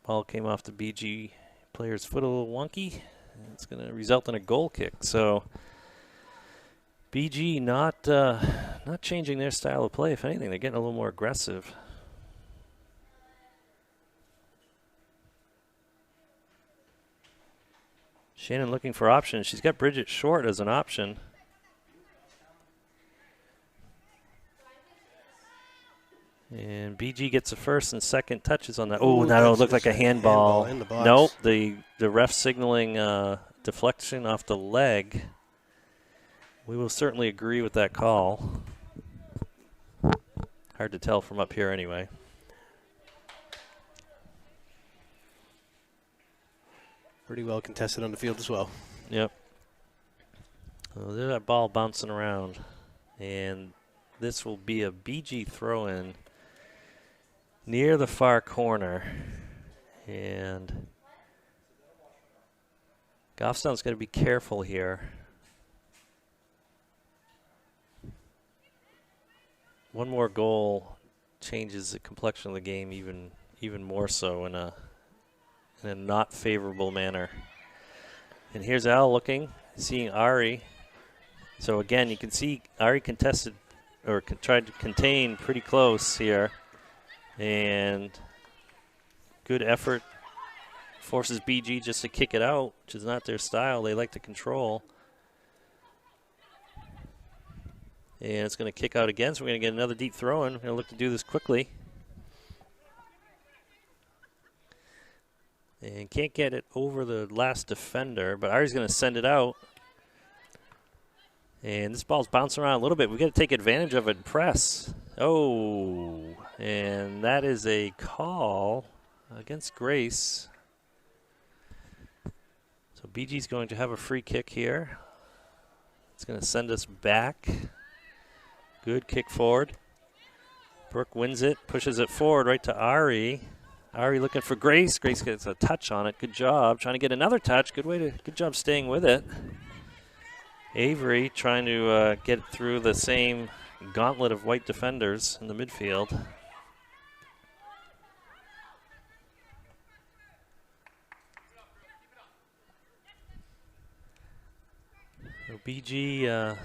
Ball came off the BG player's foot a little wonky. And it's going to result in a goal kick. So BG not changing their style of play. If anything, they're getting a little more aggressive. Shannon looking for options. She's got Bridget short as an option. And BG gets the first and second touches on that. Oh, that looked like a handball. In the box. Nope, the ref signaling deflection off the leg. We will certainly agree with that call. Hard to tell from up here anyway. Pretty well contested on the field as well. Yep. Well, there's that ball bouncing around. And this will be a BG throw-in near the far corner. And Goffstown's got to be careful here. One more goal changes the complexion of the game even more so in a not favorable manner. And here's Al looking, seeing Ari. So again, you can see Ari contested or tried to contain pretty close here. And good effort forces BG just to kick it out, which is not their style. They like to control. And it's going to kick out again, so we're going to get another deep throw in. We're going to look to do this quickly. And can't get it over the last defender, but Ari's going to send it out. And this ball's bouncing around a little bit. We've got to take advantage of it and press. Oh, and that is a call against Grace. So BG's going to have a free kick here. It's going to send us back. Good kick forward. Brooke wins it, pushes it forward right to Ari. Ari looking for Grace. Grace gets a touch on it. Good job. Trying to get another touch. Good job staying with it. Avery trying to get through the same gauntlet of white defenders in the midfield. So BG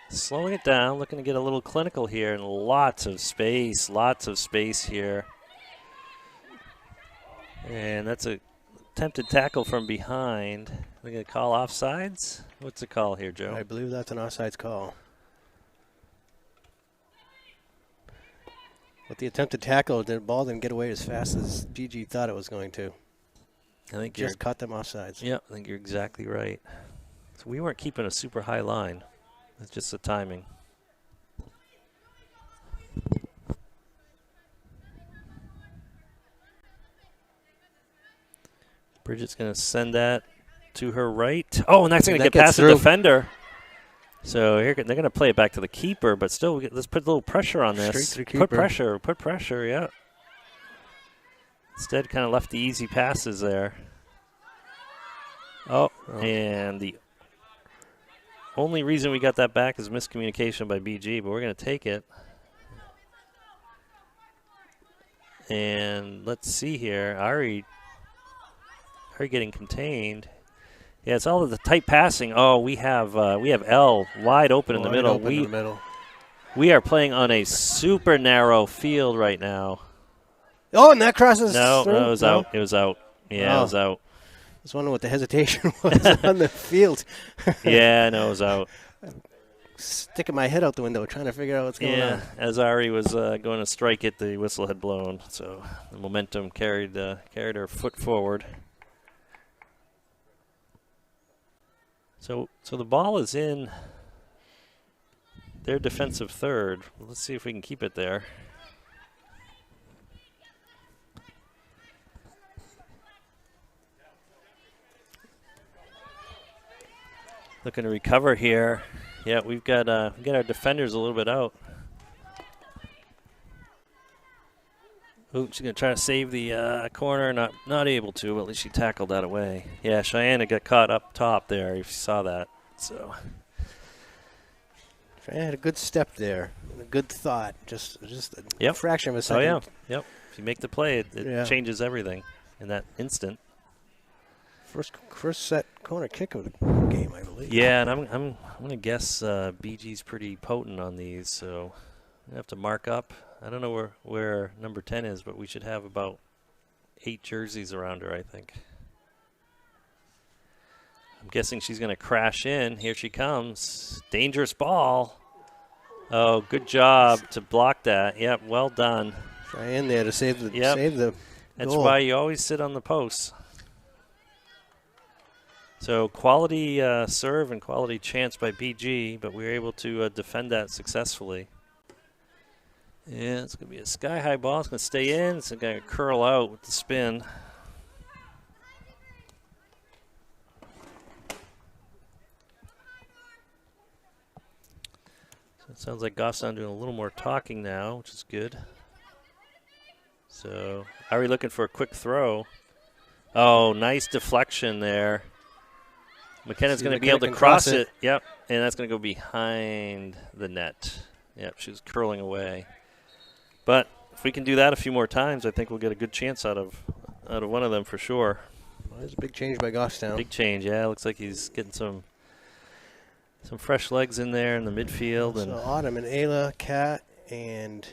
slowing it down, looking to get a little clinical here, and lots of space here. And that's a attempted tackle from behind. They're going to call offsides? What's the call here, Joe? I believe that's an offsides call. With the attempted tackle, the ball didn't get away as fast as BG thought it was going to. I think just caught them offsides. Yeah, I think you're exactly right. So we weren't keeping a super high line. It's just the timing. Bridget's going to send that to her right. Oh, and that's going to get past the defender. So here they're going to play it back to the keeper, but still, let's put a little pressure on this. Straight to the keeper. Put pressure, yeah. Instead, kind of left the easy passes there. Oh, and the only reason we got that back is miscommunication by BG, but we're going to take it. And let's see here. Ari getting contained. Yeah, it's all of the tight passing. Oh, we have L wide open in the middle. We are playing on a super narrow field right now. Oh, and that crosses No, through? it was out. It was out. Yeah, it was out. I was wondering what the hesitation was on the field. Yeah, no, it was out. Sticking my head out the window trying to figure out what's going on. As Ari was going to strike it, the whistle had blown. So the momentum carried her foot forward. So the ball is in their defensive third. Let's see if we can keep it there. Looking to recover here. Yeah, we've got our defenders a little bit out. Ooh, she's going to try to save the corner. Not able to, but at least she tackled that away. Yeah, Cheyenne got caught up top there, if you saw that. So Cheyenne had a good step there, and a good thought. Just a fraction of a second. Oh, yeah. Yep. If you make the play, it changes everything in that instant. First set corner kick of the game, I believe. Yeah, and I'm going to guess BG's pretty potent on these, so I have to mark up. I don't know where number 10 is, but we should have about 8 jerseys around her, I think. I'm guessing she's going to crash in. Here she comes. Dangerous ball. Oh, good job to block that. Yep, well done. Cheyenne there to save the goal. That's why you always sit on the posts. So quality serve and quality chance by BG, but we were able to defend that successfully. Yeah, it's going to be a sky-high ball. It's going to stay in. It's going to curl out with the spin. So it sounds like Goffstown doing a little more talking now, which is good. So, are we looking for a quick throw? Oh, nice deflection there. McKenna's going to be able to cross it. Yep, and that's going to go behind the net. Yep, she was curling away. But if we can do that a few more times, I think we'll get a good chance out of one of them for sure. Well, there's a big change by Goffstown. Big change, yeah. Looks like he's getting some fresh legs in there in the midfield. So Autumn and Ayla, Kat, and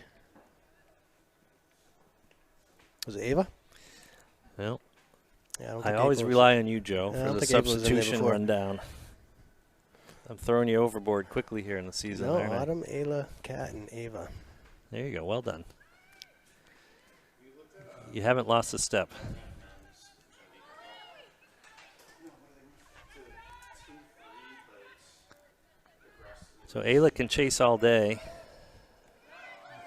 was it Ava? Well, yeah, I always rely on you, Joe, for the substitution rundown. I'm throwing you overboard quickly here in the season. No, Autumn, Ayla, Kat, and Ava. There you go. Well done. You haven't lost a step. So Ayla can chase all day.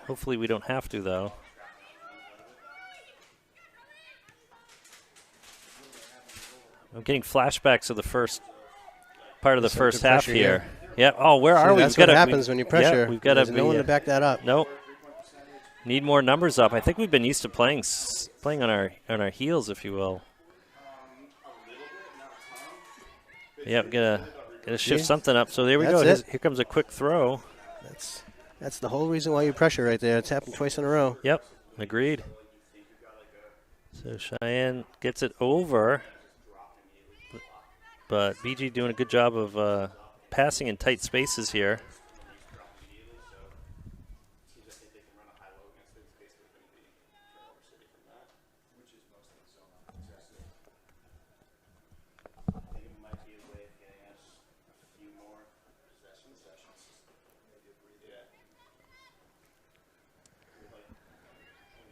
Hopefully we don't have to, though. I'm getting flashbacks of the first part of the first half here. Yeah. Oh, where are we? That's what happens when you pressure. Yeah, we've got There's no one to back that up. Nope. Need more numbers up. I think we've been used to playing on our heels, if you will. Yep, gotta shift something up. So there we go. Here comes a quick throw. That's the whole reason why you pressure right there. It's happened twice in a row. Yep, agreed. So Cheyenne gets it over, but BG doing a good job of passing in tight spaces here.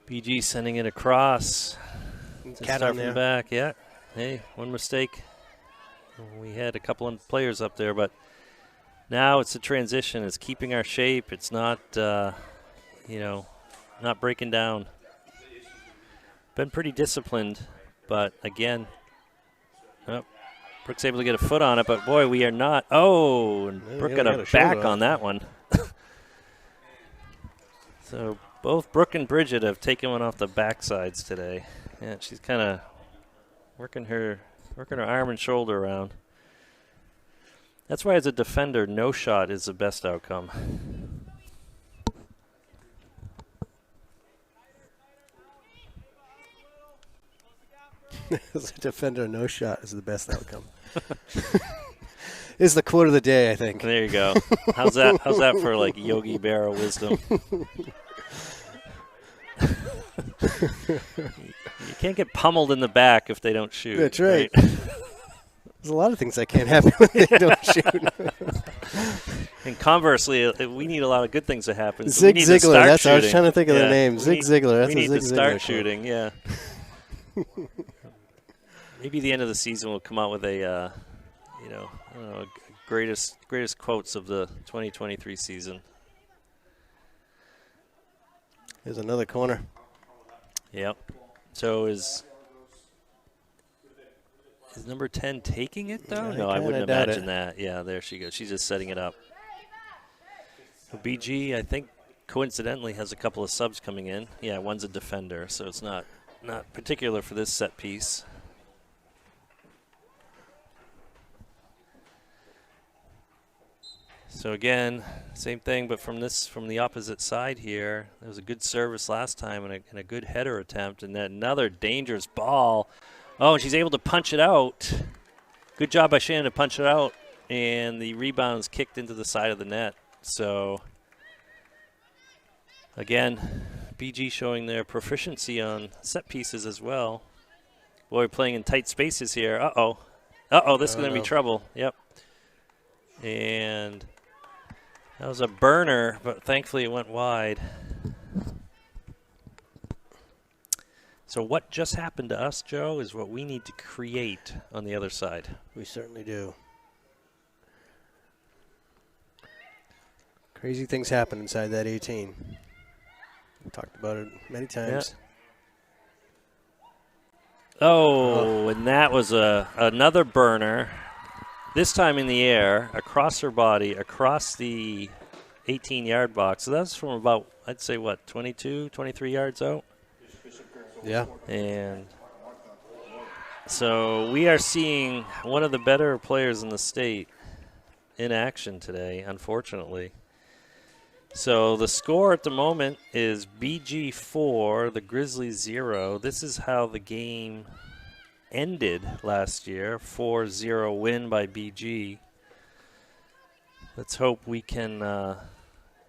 BG sending it across. Cat on there. Back, yeah. Hey, one mistake. We had a couple of players up there, but now it's a transition. It's keeping our shape. It's not, not breaking down. Been pretty disciplined, but again, Brooke's able to get a foot on it, but boy, we are not. Oh, and Brooke got a back on that one. So both Brooke and Bridget have taken one off the backsides today. Yeah, she's kind of working her arm and shoulder around. That's why as a defender, no shot is the best outcome. As a defender, no shot is the best outcome. Is the quote of the day, I think. There you go. How's that for like Yogi Berra wisdom? You can't get pummeled in the back if they don't shoot. That's right. There's a lot of things that can't happen when they don't shoot. And conversely, we need a lot of good things to happen. So Zig Ziglar. That's I was trying to think of the name. Zig Ziglar. That's we need to start Ziglar shooting. Yeah. Maybe the end of the season we'll come out with a, greatest quotes of the 2023 season. Here's another corner. Yep. So is Is number 10 taking it, though? I No, I kinda wouldn't doubt imagine it. that. Yeah, there she goes. She's just setting it up. So BG, I think, coincidentally, has a couple of subs coming in. Yeah, one's a defender, so it's not particular for this set piece. So again, same thing, but from the opposite side here. There was a good service last time and a good header attempt, and then another dangerous ball. Oh, and she's able to punch it out. Good job by Shannon to punch it out, and the rebound's kicked into the side of the net. So again, BG showing their proficiency on set pieces as well. Boy, we're playing in tight spaces here. Uh-oh. Uh-oh, this is going to be trouble. Yep. And that was a burner, but thankfully it went wide. So what just happened to us, Joe, is what we need to create on the other side. We certainly do. Crazy things happen inside that 18. We talked about it many times. Yeah. Oh, and that was another burner. This time in the air, across her body, across the 18-yard box. So that's from about, I'd say, what, 22, 23 yards out? Yeah. And so we are seeing one of the better players in the state in action today, unfortunately. So the score at the moment is BG 4, the Grizzlies 0. This is how the game ended last year, 4-0 win by BG. Let's hope we can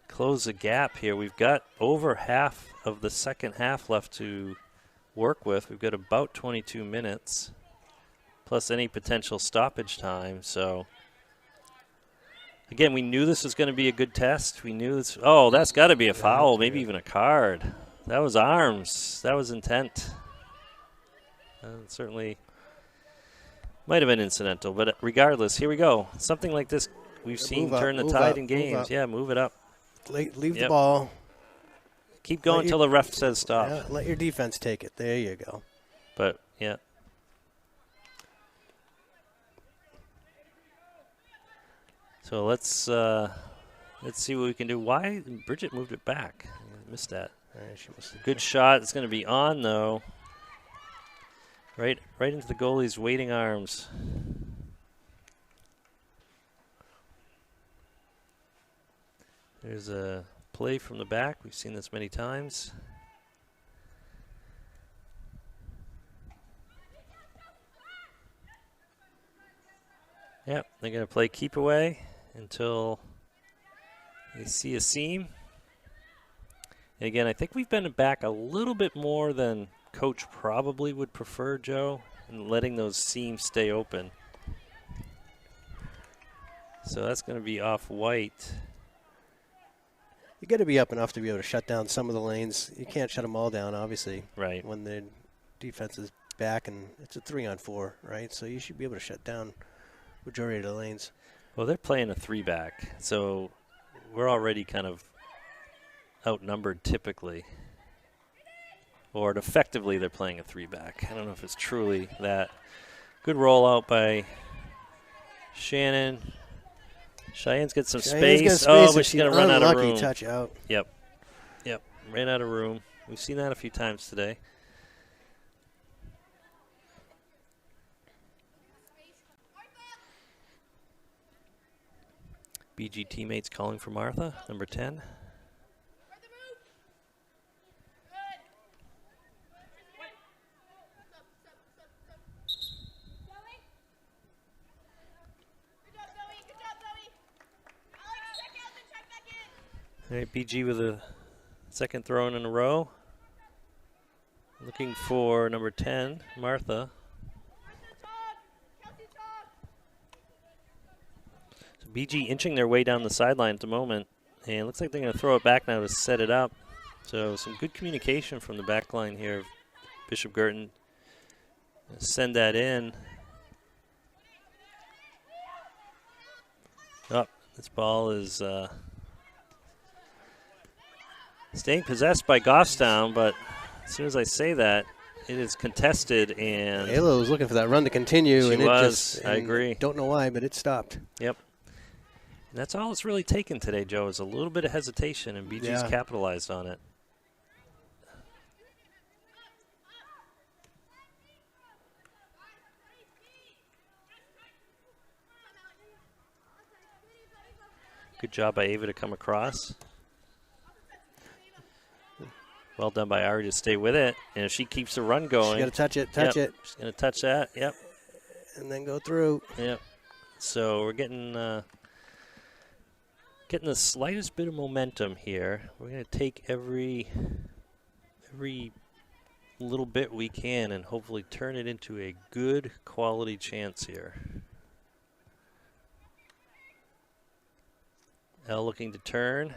close the gap here. We've got over half of the second half left to work with. We've got about 22 minutes, plus any potential stoppage time. So, again, we knew this was going to be a good test. We knew this. Oh, that's got to be a foul, maybe even a card. That was arms. That was intent. Certainly might have been incidental, but regardless, here we go. Something like this we've seen turn the tide in games. Yeah, move it up. Leave the ball. Keep going until the ref says stop. Yeah, let your defense take it. There you go. But, yeah. So let's see what we can do. Why Bridget moved it back? I missed that. Good shot. It's going to be on, though. Right into the goalie's waiting arms. There's a play from the back. We've seen this many times. Yep, they're going to play keep away until they see a seam. And again, I think we've been back a little bit more than Coach probably would prefer, Joe, and letting those seams stay open. So that's going to be off white. You got to be up enough to be able to shut down some of the lanes. You can't shut them all down, obviously. Right. When the defense is back and it's a 3-on-4, right? So you should be able to shut down majority of the lanes. Well, they're playing a 3-back, so we're already kind of outnumbered typically. Or effectively, they're playing a 3-back. I don't know if it's truly that. Good rollout by Shannon. Cheyenne's got some space. Oh, but she's going to run out of room. Unlucky touch out. Yep. Ran out of room. We've seen that a few times today. BG teammates calling for Martha, number 10. All right, BG with a second throw in a row. Looking for number 10, Martha. So BG inching their way down the sideline at the moment. And it looks like they're going to throw it back now to set it up. So some good communication from the back line here of Bishop Guertin. Send that in. Oh, this ball is staying possessed by Goffstown, but as soon as I say that, it is contested, and Ayla was looking for that run to continue, She and was. I and agree. Don't know why, but it stopped. Yep. And that's all it's really taken today, Joe, is a little bit of hesitation, and BG's Yeah. capitalized on it. Good job by Ava to come across. Well done by Ari to stay with it. And if she keeps the run going. She got to touch it, She's going to touch that. Yep. and then go through. Yep. So we're getting the slightest bit of momentum here. We're going to take every little bit we can and hopefully turn it into a good quality chance here. Elle looking to turn.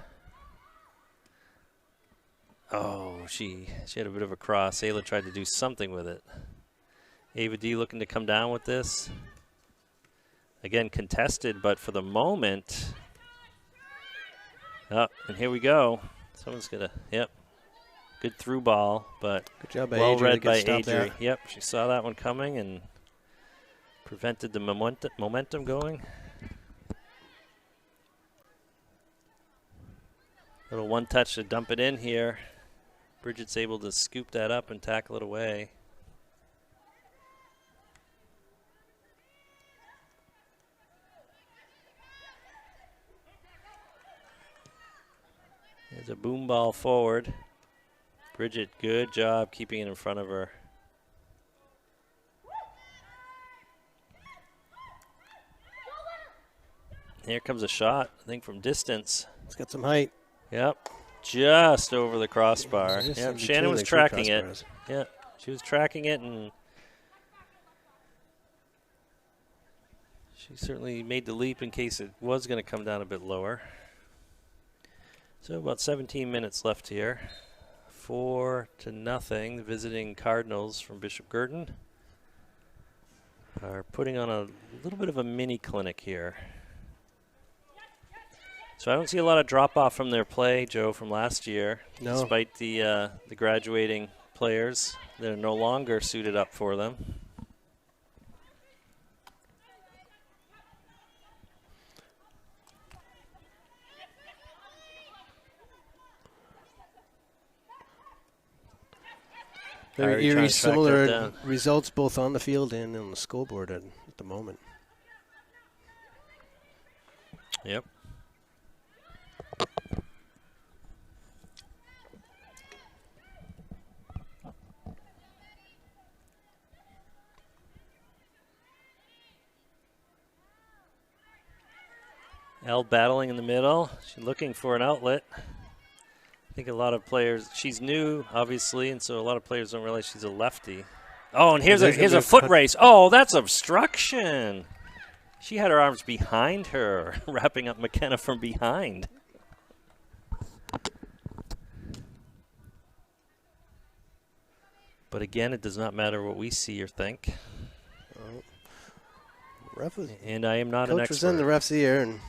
Oh, she had a bit of a cross. Ayla tried to do something with it. Ava D looking to come down with this. Again, contested, but for the moment. Oh, and here we go. Someone's going to, yep. Good through ball, but Good job by well Adria to read get by stopped there. Adria. Yep, she saw that one coming and prevented the momentum going. Little one touch to dump it in here. Bridget's able to scoop that up and tackle it away. There's a boom ball forward. Bridget, good job keeping it in front of her. Here comes a shot, I think from distance. It's got some height. Yep, just over the crossbar. Just Yep, in Shannon between was the two tracking it. crossbars. Yep, she was tracking it, and she certainly made the leap in case it was going to come down a bit lower. So about 17 minutes left here. 4-0, the visiting Cardinals from Bishop Guertin are putting on a little bit of a mini clinic here. So I don't see a lot of drop-off from their play, Joe, from last year. No. Despite the graduating players that are no longer suited up for them. Very Ari trying eerie, to track that similar down. results both on the field and on the scoreboard at the moment. Yep. Elle battling in the middle. She's looking for an outlet. I think a lot of players, she's new, obviously, and so a lot of players don't realize she's a lefty. Oh, and here's a foot race. Oh, that's obstruction. She had her arms behind her, wrapping up McKenna from behind. But again, it does not matter what we see or think. Ref was, And I am not an coach was in the expert. ref's ear, and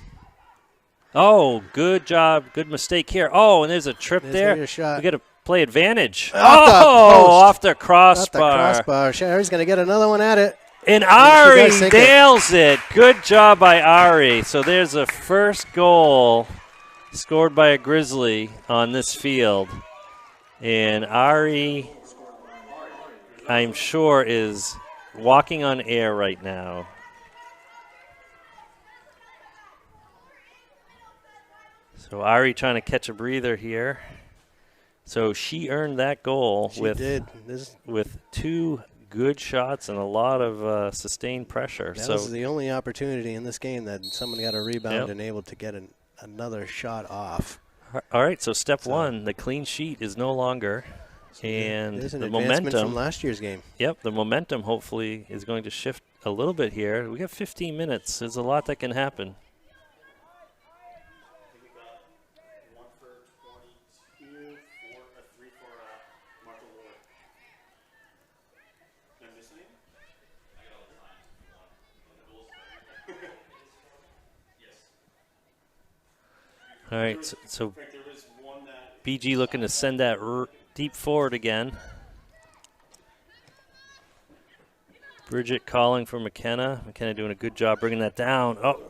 Oh, good job. Good mistake here. Oh, and there's a trip There's there. your shot. We got to play advantage. Off the post. Off the got the crossbar. crossbar. Sherry's going to get another one at it. And She Ari does sink it. nails it. Good job by Ari. So there's a first goal scored by a Grizzly on this field. And Ari, I'm sure, is walking on air right now. So Ari trying to catch a breather here. So she earned that goal She with did. This, with two good shots and a lot of sustained pressure. that So was the only opportunity in this game that someone got a rebound Yep. and able to get another shot off. all right, so step So- one, the clean sheet is no longer, and There's an the advancement momentum. from last year's game. Yep, the momentum hopefully is going to shift a little bit here. We got 15 minutes. There's a lot that can happen. All right, so BG looking to send that deep forward again. Bridget calling for McKenna. McKenna doing a good job bringing that down. Oh,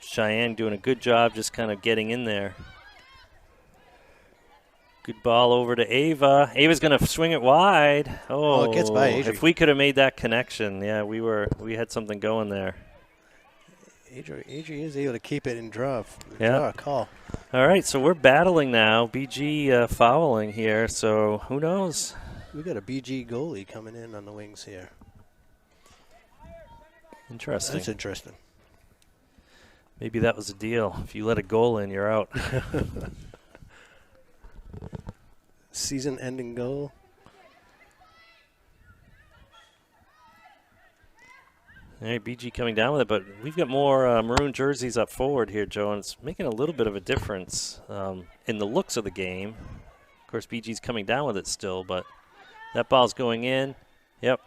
Cheyenne doing a good job just kind of getting in there. Good ball over to Ava. Ava's going to swing it wide. Oh, it gets by Adri. If we could have made that connection, yeah, we had something going there. Adri is able to keep it and draw a call. All right, so we're battling now. BG fouling here, so who knows? We got a BG goalie coming in on the wings here. Interesting. That's interesting. Maybe that was a deal. If you let a goal in, you're out. Season-ending goal. All right, BG coming down with it, but we've got more maroon jerseys up forward here, Joe, and it's making a little bit of a difference in the looks of the game. Of course, BG's coming down with it still, but that ball's going in. Yep,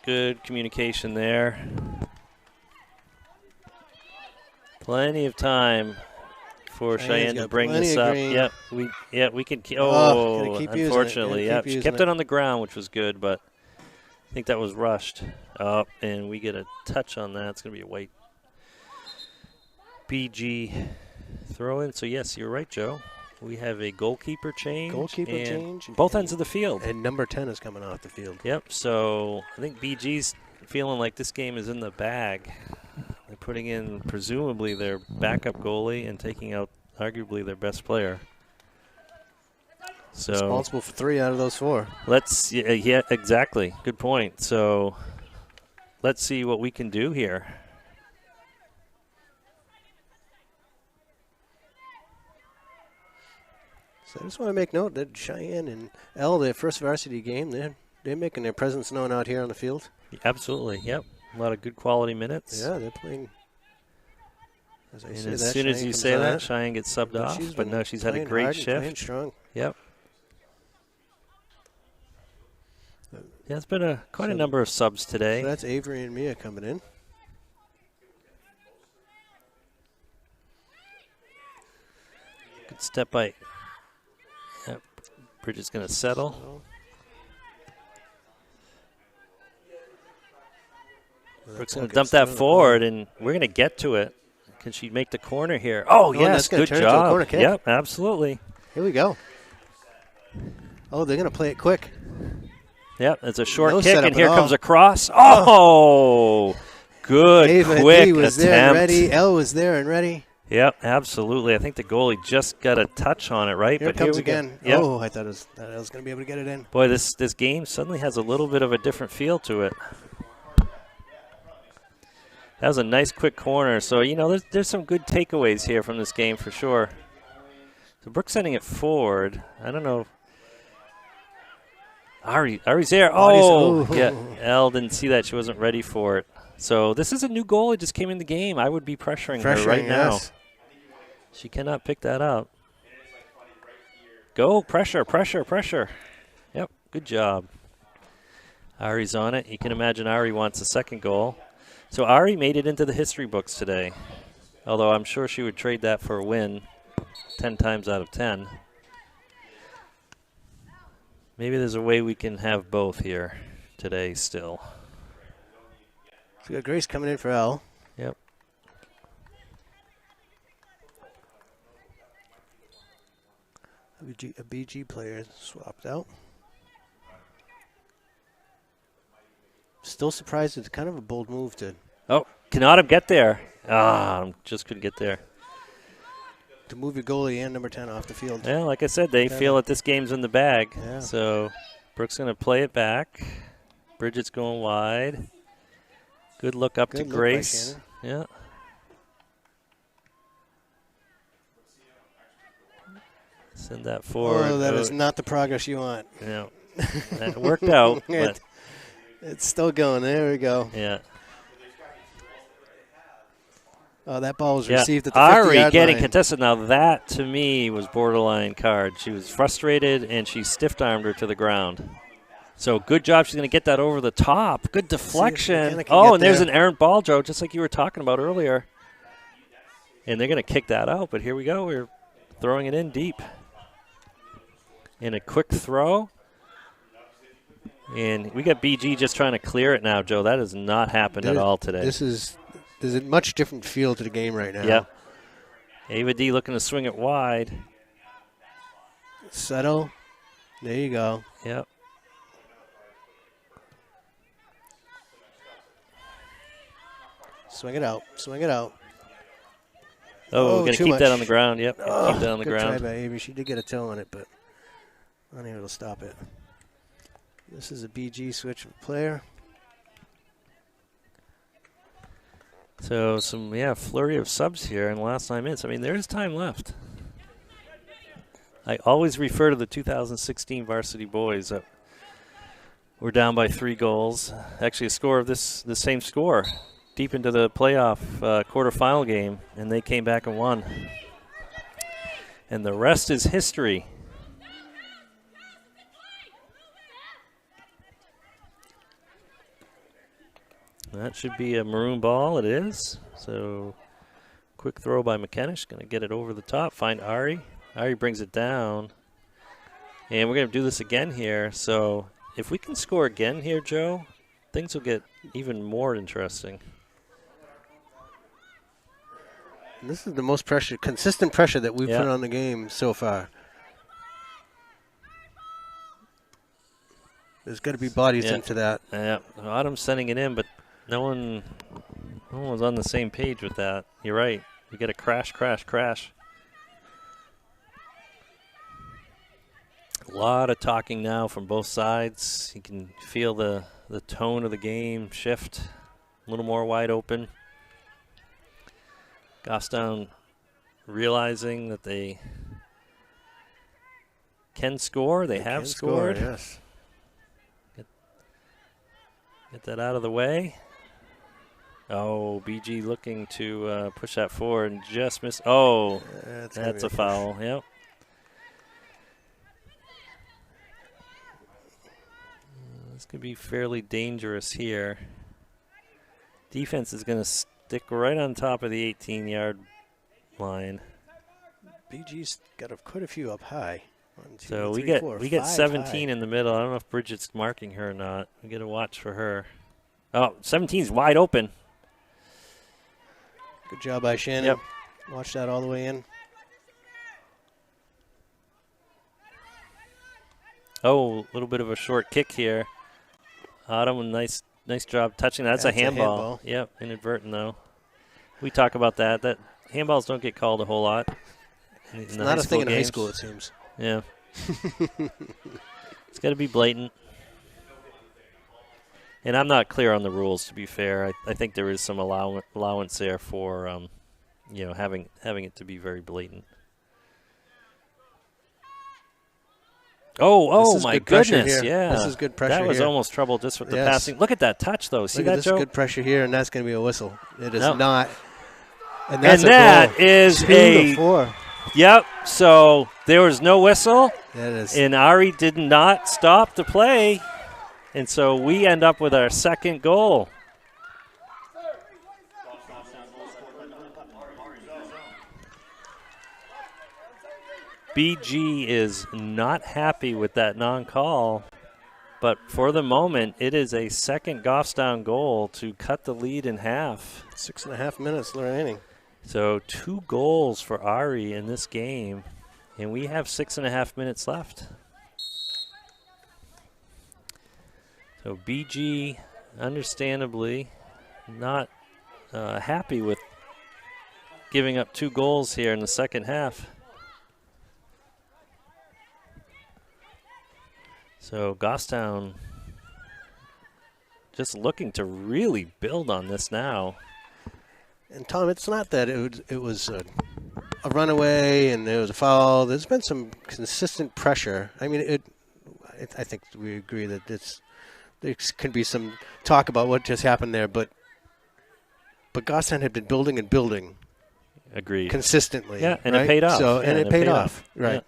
good communication there. Plenty of time for Cheyenne to bring this up. Yep, we can keep. Oh, unfortunately, yep. She kept it on the ground, which was good, but I think that was rushed. Up, and we get a touch on that. It's going to be a white BG throw in. So, yes, you're right, Joe. We have a goalkeeper change. Both ends of the field. And number 10 is coming off the field. Yep, so I think BG's feeling like this game is in the bag. They're putting in, presumably, their backup goalie and taking out, arguably, their best player. So responsible for 3 out of those 4. Yeah, exactly. Good point. So let's see what we can do here. So I just want to make note that Cheyenne and Elle, their first varsity game, they're making their presence known out here on the field. Absolutely, yep. A lot of good quality minutes. Yeah, they're playing. As soon as you say that, Cheyenne gets subbed off. But no, she's had a great shift. Playing strong. Yep. Yeah, it's been quite a number of subs today. So that's Avery and Mia coming in. Good step by. Yep. Bridget's going to settle. Brooke's going to dump that forward, and we're going to get to it. Can she make the corner here? Oh, yes, good job. Corner kick. Yep, absolutely. Here we go. Oh, they're going to play it quick. Yep, it's a short kick, and here comes a cross. Oh, good, Ava quick D was attempt. there and ready. Elle was there and ready. Yep, absolutely. I think the goalie just got a touch on it, right? Here it comes again. Yep. Oh, I thought I was going to be able to get it in. Boy, this game suddenly has a little bit of a different feel to it. That was a nice quick corner. So, you know, there's some good takeaways here from this game for sure. So Brooke's sending it forward. I don't know. Ari's there. Oh, yeah. Elle didn't see that. She wasn't ready for it. So this is a new goal. It just came in the game. I would be pressuring her right now. She cannot pick that up. Go, pressure, pressure, pressure. Yep, good job. Ari's on it. You can imagine Ari wants a second goal. So Ari made it into the history books today, although I'm sure she would trade that for a win 10 times out of 10. Maybe there's a way we can have both here today still. So we got Grace coming in for Elle. Yep. A BG player swapped out. Still surprised. It's kind of a bold move to. Oh, cannot get there. Just couldn't get there. To move your goalie and number 10 off the field. Yeah, like I said, they feel that this game's in the bag. Yeah. So Brooke's going to play it back. Bridget's going wide. Good look up to Grace. Yeah. Send that forward. Oh, that is not the progress you want. Yeah. That worked out. But it's still going. There we go. Yeah. Oh, that ball was received at the 50-yard line. Ari getting contested. Now that, to me, was borderline card. She was frustrated, and she stiff-armed her to the ground. So good job. She's going to get that over the top. Good deflection. Oh, and there's an errant ball, Joe, just like you were talking about earlier. And they're going to kick that out, but here we go. We're throwing it in deep. And a quick throw. And we got BG just trying to clear it now, Joe. That has not happened at all today. There's a much different feel to the game right now. Yep. Ava D looking to swing it wide. Settle. There you go. Yep. Swing it out. Swing it out. Oh, we're going to too keep much. that on the ground. Yep. Keep that on the Good ground. try by Avery. She did get a toe on it, but unable to stop it. This is a BG switch of player. So some, flurry of subs here in the last 9 minutes. I mean, there is time left. I always refer to the 2016 varsity boys. We're down by 3 goals. Actually, a score of the same score deep into the playoff quarterfinal game, and they came back and won. And the rest is history. That should be a maroon ball. It is. So quick throw by McKennish. Going to get it over the top. Find Ari. Ari brings it down. And we're going to do this again here. So if we can score again here, Joe, things will get even more interesting. This is the most consistent pressure that we've put on the game so far. There's got to be bodies into that. Yeah, Autumn's sending it in, but no one was on the same page with that. You're right. We get a crash, crash, crash. A lot of talking now from both sides. You can feel the tone of the game shift. A little more wide open. Goffstown realizing that they can score. They have scored. Yes. Get that out of the way. Oh, BG looking to push that forward and just miss. Oh, that's a foul. Yep. This could be fairly dangerous here. Defense is going to stick right on top of the 18-yard line. BG's got quite a few up high. 1, 2, So 3, we 4, get 5 17 high. in the middle. I don't know if Bridget's marking her or not. We got to watch for her. Oh, 17's wide open. Good job by Shannon. Yep. Watch that all the way in. Oh, a little bit of a short kick here. Autumn, nice job touching that. That's a handball. Yep, inadvertent though. We talk about that. That handballs don't get called a whole lot. It's not a thing in high school, it seems. Yeah. It's got to be blatant. And I'm not clear on the rules, to be fair. I think there is some allowance there for, having it to be very blatant. Oh my goodness! Yeah, this is good pressure. That was here. almost trouble just with the passing. Look at that touch, though. See that, this Joe? Good pressure here, and that's going to be a whistle. It is not. And that is 2 to 4. Yep. So there was no whistle. That is. And Ari did not stop the play, and so we end up with our second goal. BG is not happy with that non-call, but for the moment, it is a second Goffstown goal to cut the lead in half. 6.5 minutes remaining. So 2 goals for Ari in this game, and we have 6.5 minutes left. So BG, understandably, not happy with giving up 2 goals here in the second half. So Goffstown just looking to really build on this now. And Tom, it's not that it was a runaway and there was a foul. There's been some consistent pressure. I mean, I think we agree that there can be some talk about what just happened there, but Goffstown had been building and building. Agreed. Consistently. Yeah, and right? it paid off. So, yeah, and it paid off. Right. Yeah.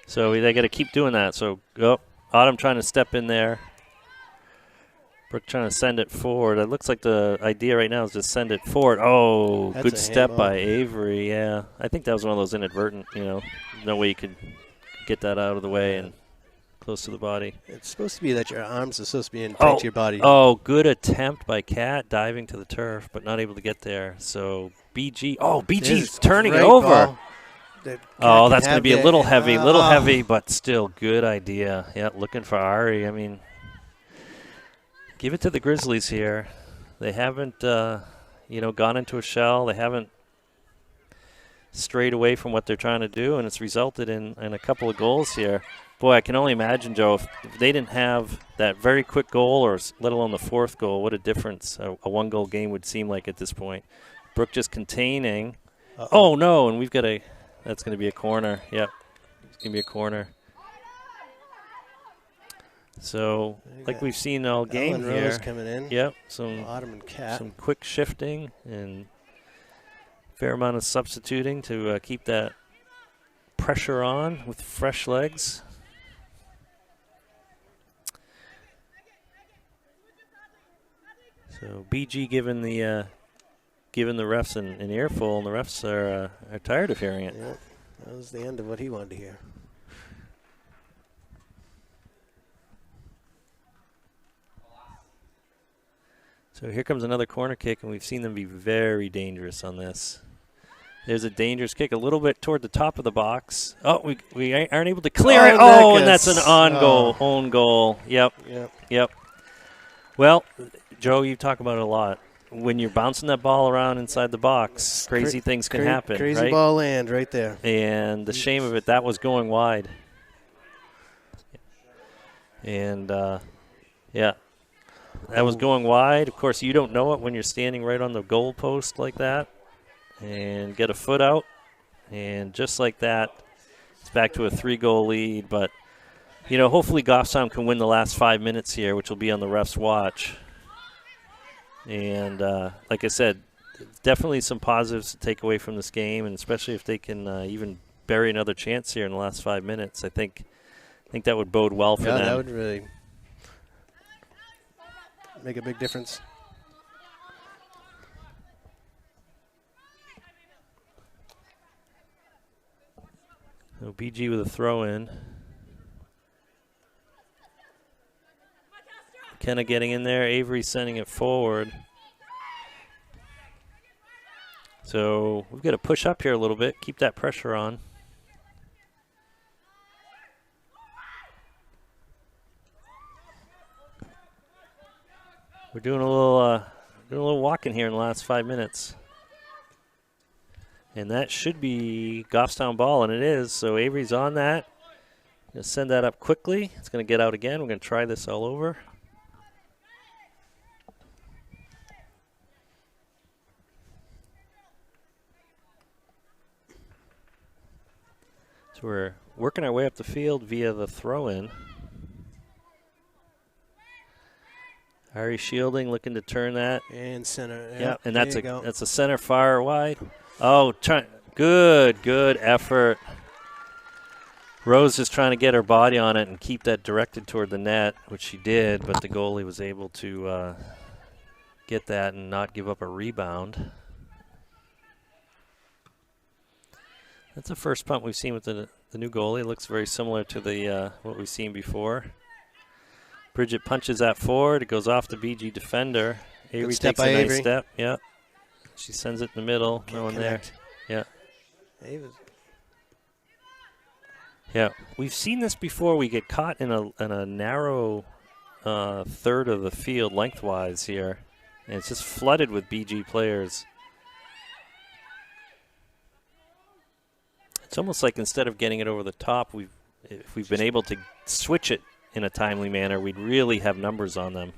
So they got to keep doing that. So Autumn trying to step in there. Brooke trying to send it forward. It looks like the idea right now is just send it forward. Oh, That's good step handball. by Avery. Yeah, I think that was one of those inadvertent, no way you could get that out of the way and close to the body. It's supposed to be that your arms are supposed to be in tight to your body. Oh, good attempt by Cat diving to the turf, but not able to get there. So BG's This turning it great over. ball that Cat Oh, can that's going to have be a there. little heavy, Oh. but still good idea. Yeah, looking for Ari. I mean, give it to the Grizzlies here. They haven't, gone into a shell. They haven't strayed away from what they're trying to do, and it's resulted in a couple of goals here. Boy, I can only imagine, Joe, if they didn't have that very quick goal, or let alone the fourth goal, what a difference a one-goal game would seem like at this point. Brooke just containing. Uh-oh. Oh, no, and that's going to be a corner. Yep, it's going to be a corner. So, like we've seen all game Ellen here. Rose coming in. Yep, some Ottoman Cat. some quick shifting and fair amount of substituting to keep that pressure on with fresh legs. So BG giving the refs an earful, and the refs are tired of hearing it. Yeah, that was the end of what he wanted to hear. So here comes another corner kick, and we've seen them be very dangerous on this. There's a dangerous kick a little bit toward the top of the box. Oh, we aren't able to clear it. Oh, and that's an own goal. Yep. Well, Joe, you talk about it a lot. When you're bouncing that ball around inside the box, crazy things can happen. Crazy right? ball land right there. And the shame of it, that was going wide. And, that was going wide. Of course, you don't know it when you're standing right on the goal post like that. And get a foot out. And just like that, it's back to a 3-goal lead. But, hopefully Goffstown can win the last 5 minutes here, which will be on the ref's watch. And, like I said, definitely some positives to take away from this game, and especially if they can even bury another chance here in the last 5 minutes. I think that would bode well for them. Yeah, that would really make a big difference. So BG with a throw-in. McKenna getting in there. Avery sending it forward. So we've got to push up here a little bit, keep that pressure on. We're doing a little walking here in the last 5 minutes. And that should be Goffstown ball, and it is. So Avery's on that. Going to send that up quickly. It's going to get out again. We're going to try this all over. So we're working our way up the field via the throw-in. Ari Shielding looking to turn that. And center. Yeah, and that's a a center far wide. Oh, good effort. Rose is trying to get her body on it and keep that directed toward the net, which she did, but the goalie was able to get that and not give up a rebound. That's the first punt we've seen with the new goalie. It looks very similar to the what we've seen before. Bridget punches that forward. It goes off the BG defender. Avery takes a nice step. Yeah. She sends it in the middle. No one there. Yeah. Yeah. We've seen this before. We get caught in a narrow third of the field lengthwise here. And it's just flooded with BG players. It's almost like instead of getting it over the top, if we've been able to switch it in a timely manner, we'd really have numbers on them.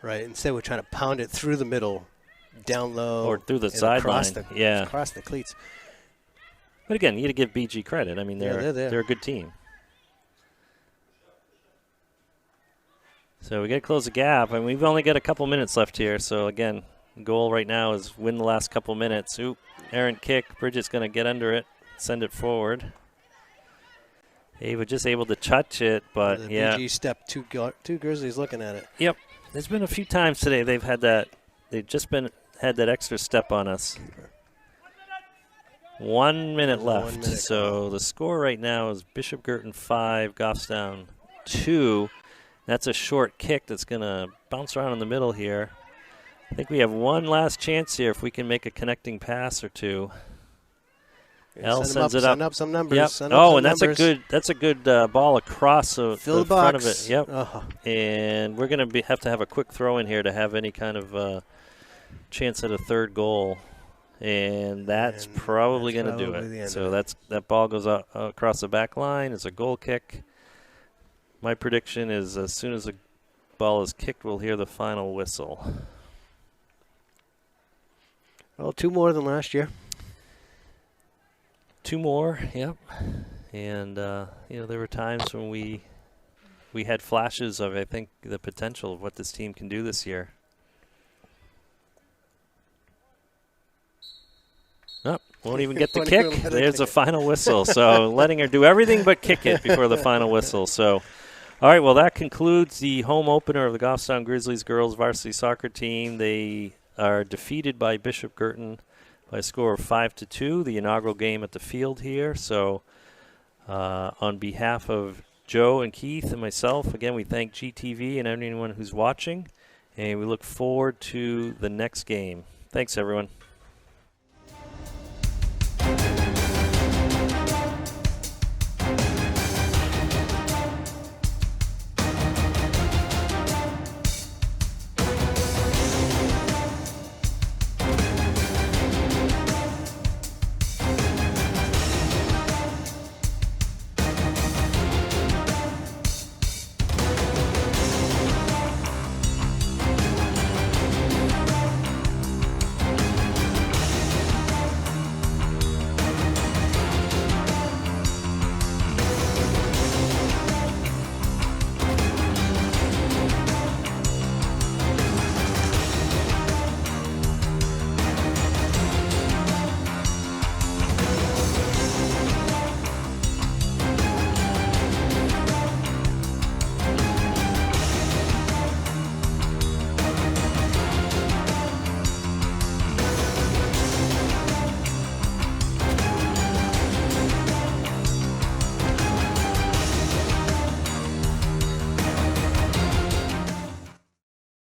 Right. Instead, we're trying to pound it through the middle, down low, or through the sideline. Across the cleats. But again, you got to give BG credit. I mean, they're a good team. So we got to close the gap, and we've only got a couple minutes left here. So again, the goal right now is win the last couple minutes. Oop, errant kick. Bridget's going to get under it, send it forward. Ava just able to touch it, but the yeah. BG step, two Grizzlies looking at it. Yep. There's been a few times today they've had that. They've just had that extra step on us. 1 minute There's a left. 1 minute So the score right now is Bishop Guertin 5, Goffstown 2. That's a short kick that's going to bounce around in the middle here. I think we have one last chance here if we can make a connecting pass or two. L sends it up. Send up some numbers. Yep. Send up some And numbers. that's a good ball across the Fill the front box. of it. Yep. Uh-huh. And we're going to have to have a quick throw in here to have any kind of chance at a third goal. And that's probably going to do it. So that ball goes out across the back line. It's a goal kick. My prediction is as soon as the ball is kicked, we'll hear the final whistle. Well, 2 more than last year. 2 more, yep. And there were times when we had flashes of, I think, the potential of what this team can do this year. Oh, won't even get the kick. There's a final whistle. So letting her do everything but kick it before the final whistle. So, all right, well, that concludes the home opener of the Goffstown Grizzlies girls varsity soccer team. They are defeated by Bishop Guertin by a score of 5-2, the inaugural game at the field here. So on behalf of Joe and Keith and myself, again, we thank GTV and anyone who's watching, and we look forward to the next game. Thanks, everyone.